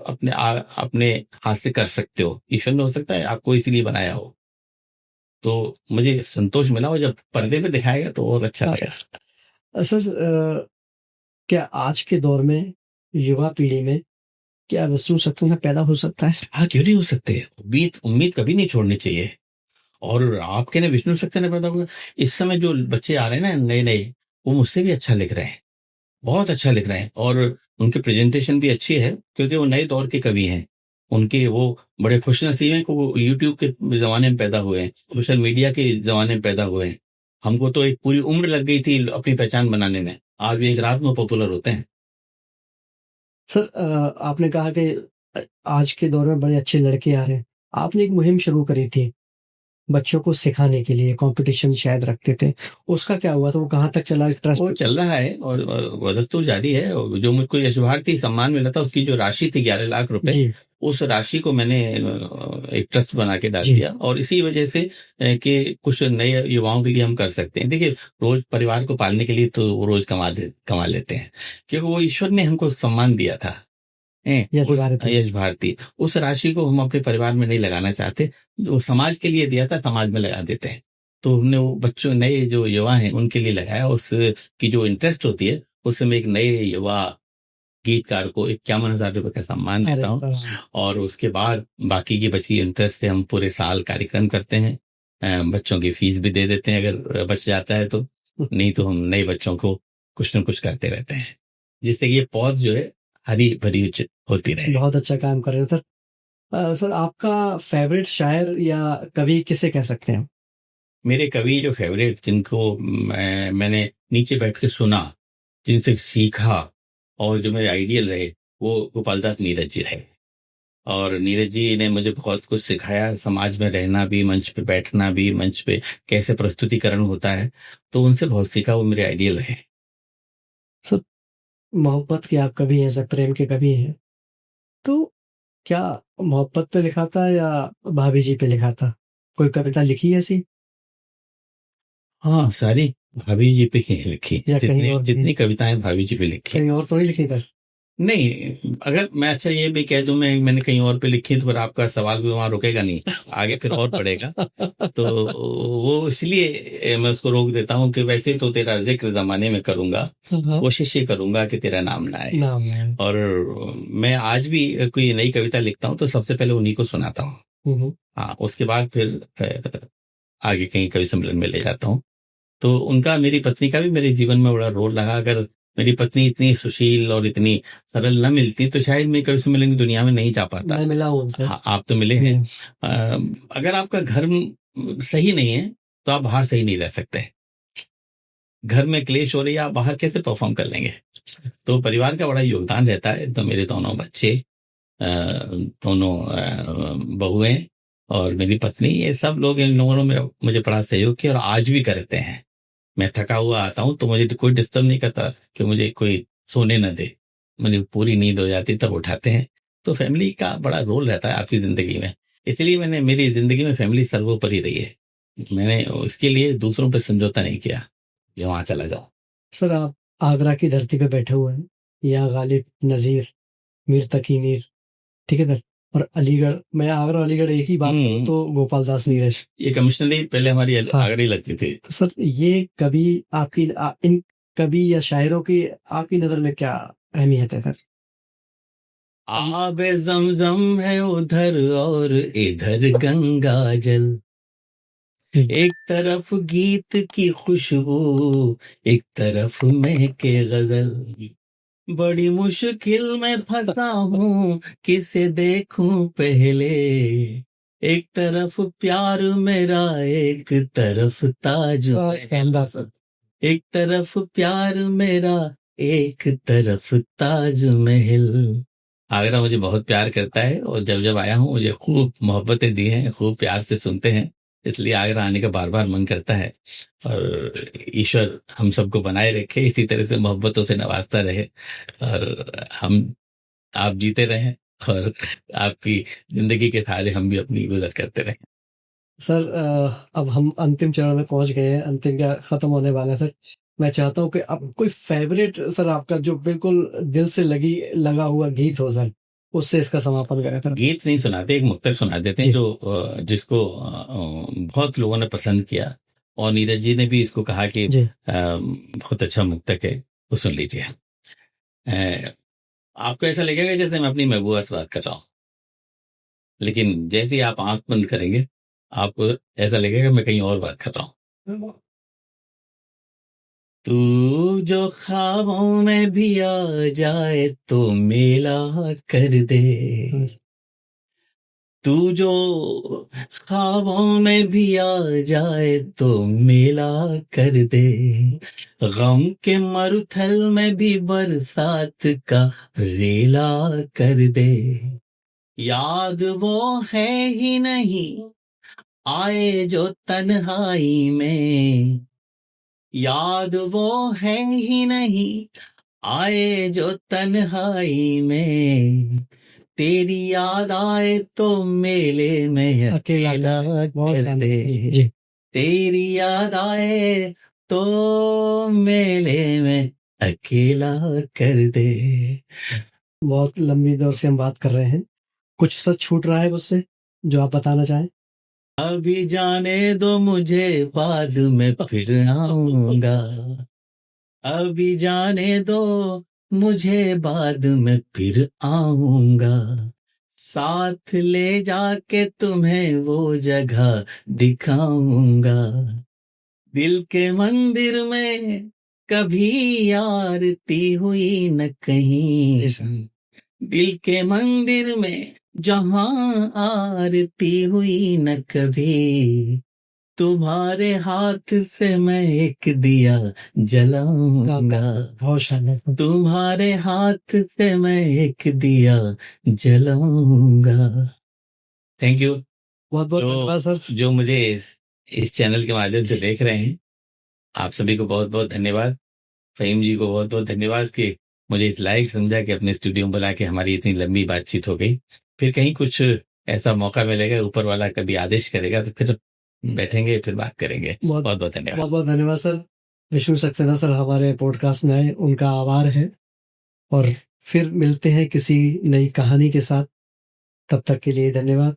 अपने हाथ से कर सकते हो, ईश्वर ने हो सकता है आपको इसीलिए बनाया हो। तो मुझे संतोष मिला, और जब पर्दे पे दिखाएगा तो और अच्छा लगा। सर, क्या आज के दौर में युवा पीढ़ी में क्या विष्णु सत्संग पैदा हो सकता है? हाँ, क्यों नहीं हो सकते। उम्मीद उम्मीद कभी नहीं छोड़नी चाहिए। और आपके ने विष्णु सक्सेना पैदा हुआ, इस समय जो बच्चे आ रहे हैं ना नए नए, वो मुझसे भी अच्छा लिख रहे हैं, बहुत अच्छा लिख रहे हैं, और उनकी प्रेजेंटेशन भी अच्छी है, क्योंकि वो नए दौर के कवि हैं। उनके वो बड़े खुशनसीब हैं कि वो यूट्यूब के जमाने में पैदा हुए हैं, सोशल मीडिया के जमाने में पैदा हुए हैं। हमको तो एक पूरी उम्र लग गई थी अपनी पहचान बनाने में, आज भी एक रात में पॉपुलर होते हैं। सर, आपने कहा कि आज के दौर में बड़े अच्छे लड़के आ रहे हैं। आपने एक मुहिम शुरू करी थी बच्चों को सिखाने के लिए, कंपटीशन शायद रखते थे, उसका क्या हुआ था? वो कहाँ तक चला ट्रस्ट? वो चल रहा है और वदस्तु जारी है। और जो मुझको यश भारती सम्मान मिला था, उसकी जो राशि थी 11 लाख रुपए, जी। उस राशि को मैंने एक ट्रस्ट बना के डाल जी। दिया, और इसी वजह से कि कुछ नए युवाओं के लिए हम कर सकते हैं। देखिए, रोज परिवार को पालने के लिए तो वो रोज कमा लेते हैं, क्योंकि वो ईश्वर ने हमको सम्मान दिया था। यश उस भारती। यश भारती, उस राशि को हम अपने परिवार में नहीं लगाना चाहते, जो समाज के लिए दिया था समाज में लगा देते हैं। तो हमने वो बच्चों, नए जो युवा हैं उनके लिए लगाया। उस की जो इंटरेस्ट होती है, उससे मैं एक नए युवा गीतकार को 51,000 रुपए का सम्मान देता हूँ। और उसके बाद बाकी की बची इंटरेस्ट से हम पूरे साल कार्यक्रम करते हैं। बच्चों की फीस भी दे देते हैं अगर बच जाता है तो, नहीं तो हम नए बच्चों को कुछ न कुछ करते रहते हैं, जिससे कि ये पौध जो है हरी भरी होती रहे। बहुत अच्छा काम कर रहे हैं सर। सर, आपका फेवरेट शायर या कवि किसे कह सकते हैं? मेरे कवि जो फेवरेट, जिनको मैंने नीचे बैठ के सुना, जिनसे सीखा, और जो मेरे आइडियल रहे, वो गोपालदास नीरज जी रहे। और नीरज जी ने मुझे बहुत कुछ सिखाया, समाज में रहना भी, मंच पे बैठना भी, मंच पे कैसे प्रस्तुतिकरण होता है, तो उनसे बहुत सीखा, वो मेरे आइडियल रहे। सर, मोहब्बत के आप कवि हैं सर, प्रेम के कवि हैं, तो क्या मोहब्बत पे लिखा था या भाभी जी पे लिखा था? कोई कविता लिखी है ऐसी? हाँ, सारी भाभी जी पे ही लिखी, या कहीं और भी? जितनी कविताएं भाभी जी पे लिखी। कहीं और तो नहीं लिखी सर? नहीं, अगर मैं अच्छा ये भी कह दूं मैंने कहीं और पे लिखी तो फिर आपका सवाल भी वहां रुकेगा नहीं, आगे फिर और पड़ेगा। तो वो इसलिए मैं उसको रोक देता हूँ कि वैसे तो तेरा जिक्र जमाने में करूंगा, हाँ, कोशिश ये करूंगा कि तेरा नाम ना आए। नाम है। और मैं आज भी कोई नई कविता लिखता हूँ तो सबसे पहले उन्हीं को सुनाता हूँ। हम्म, हाँ, उसके बाद फिर आगे कहीं कवि सम्मेलन में ले जाता हूँ। तो उनका, मेरी पत्नी का भी मेरे जीवन में बड़ा रोल रहा। अगर मेरी पत्नी इतनी सुशील और इतनी सरल न मिलती तो शायद मैं कवि सम्मेलन की दुनिया में नहीं जा पाता। मैं मिला हूँ उनसे। हाँ, आप तो मिले हैं। अगर आपका घर सही नहीं है तो आप बाहर सही नहीं रह सकते। घर में क्लेश हो रही है, आप बाहर कैसे परफॉर्म कर लेंगे? तो परिवार का बड़ा योगदान रहता है। तो मेरे दोनों बच्चे, दोनों बहुएं और मेरी पत्नी, ये सब लोग, इन लोगों ने मुझे बड़ा सहयोग किया और आज भी करते हैं। मैं थका हुआ आता हूँ तो मुझे कोई डिस्टर्ब नहीं करता कि मुझे कोई सोने न दे। मुझे पूरी नींद हो जाती तब उठाते हैं। तो फैमिली का बड़ा रोल रहता है आपकी जिंदगी में। इसलिए मेरी जिंदगी में फैमिली सर्वोपरि रही है। मैंने उसके लिए दूसरों पर समझौता नहीं किया कि वहां चला जाओ। सर, आप आगरा की धरती पे बैठे हुए हैं। यहाँ गालिब, नजीर, मीर तकी मीर, ठीक है सर। और अलीगढ़, मैं आगरा और अलीगढ़ एक ही बात करूं तो गोपाल दास नीरज। ये कमिश्नरी पहले हमारी हाँ। आगरा ही लगती थी। तो सर, ये कभी आपकी इन कवि या शायरों की आपकी नजर में क्या अहमियत है सर? आबे ज़मज़म है उधर और इधर गंगा जल, एक तरफ गीत की खुशबू, एक तरफ महके गजल। बड़ी मुश्किल में फंसा हूँ, किसे देखूं पहले। एक तरफ प्यार मेरा, एक तरफ ताज महल। एक तरफ प्यार मेरा, एक तरफ ताज महल। आगरा मुझे बहुत प्यार करता है और जब जब आया हूँ मुझे खूब मोहब्बतें दी हैं, खूब प्यार से सुनते हैं। इसलिए आगरा आने का बार बार मन करता है। और ईश्वर हम सबको बनाए रखे, इसी तरह से मोहब्बतों से नवाजता रहे और आप जीते रहें और आपकी जिंदगी के सहारे हम भी अपनी गुजर करते रहें। सर, अब हम अंतिम चरण में पहुंच गए हैं, अंतिम क्या खत्म होने वाला है सर। मैं चाहता हूं कि अब कोई फेवरेट सर आपका जो बिल्कुल दिल से लगा हुआ गीत हो सर, उससे इसका समापन करें सर। गीत नहीं सुनाते, एक मुक्तक सुना देते हैं जो जिसको बहुत लोगों ने पसंद किया और नीरज जी ने भी इसको कहा कि बहुत अच्छा मुक्तक है, वो सुन लीजिए। आपको ऐसा लगेगा जैसे मैं अपनी महबूबा से बात कर रहा हूँ, लेकिन जैसे ही आप आंख बंद करेंगे आपको ऐसा लगेगा मैं कहीं और बात कर रहा हूँ। तू जो ख्वाबों में भी आ जाए तो मेला कर दे, तू जो ख्वाबों में भी आ जाए तो मेला कर दे, गम के मरुथल में भी बरसात का रेला कर दे। याद वो है ही नहीं आए जो तन्हाई में, याद वो है ही नहीं आए जो तन्हाई में, तेरी याद आए तो मेले में अकेला कर दे, तेरी याद आए तो मेले में अकेला कर दे। बहुत लंबी दौर से हम बात कर रहे हैं, कुछ सच छूट रहा है मुझसे जो आप बताना चाहें? अभी जाने दो मुझे, बाद में फिर आऊंगा। अभी जाने दो मुझे, बाद में फिर आऊंगा। साथ ले जाके तुम्हें वो जगह दिखाऊंगा। दिल के मंदिर में कभी आरती हुई न कहीं, दिल के मंदिर में जहां आरती हुई न कभी, तुम्हारे हाथ से मैं एक दिया जलाऊंगा। तुम्हारे हाथ से मैं एक दिया जलाऊंगा। Thank you. बहुत बहुत धन्यवाद सर। जो मुझे इस चैनल के माध्यम से देख रहे हैं, आप सभी को बहुत बहुत धन्यवाद। फहीम जी को बहुत बहुत धन्यवाद कि मुझे इस लायक समझा कि अपने स्टूडियो में बुला के हमारी इतनी लंबी बातचीत हो गई। फिर कहीं कुछ ऐसा मौका मिलेगा, ऊपर वाला कभी आदेश करेगा तो फिर बैठेंगे, फिर बात करेंगे। बहुत बहुत धन्यवाद। बहुत बहुत धन्यवाद सर। विष्णु सक्सेना सर हमारे पॉडकास्ट में आए, उनका आभार है। और फिर मिलते हैं किसी नई कहानी के साथ। तब तक के लिए धन्यवाद।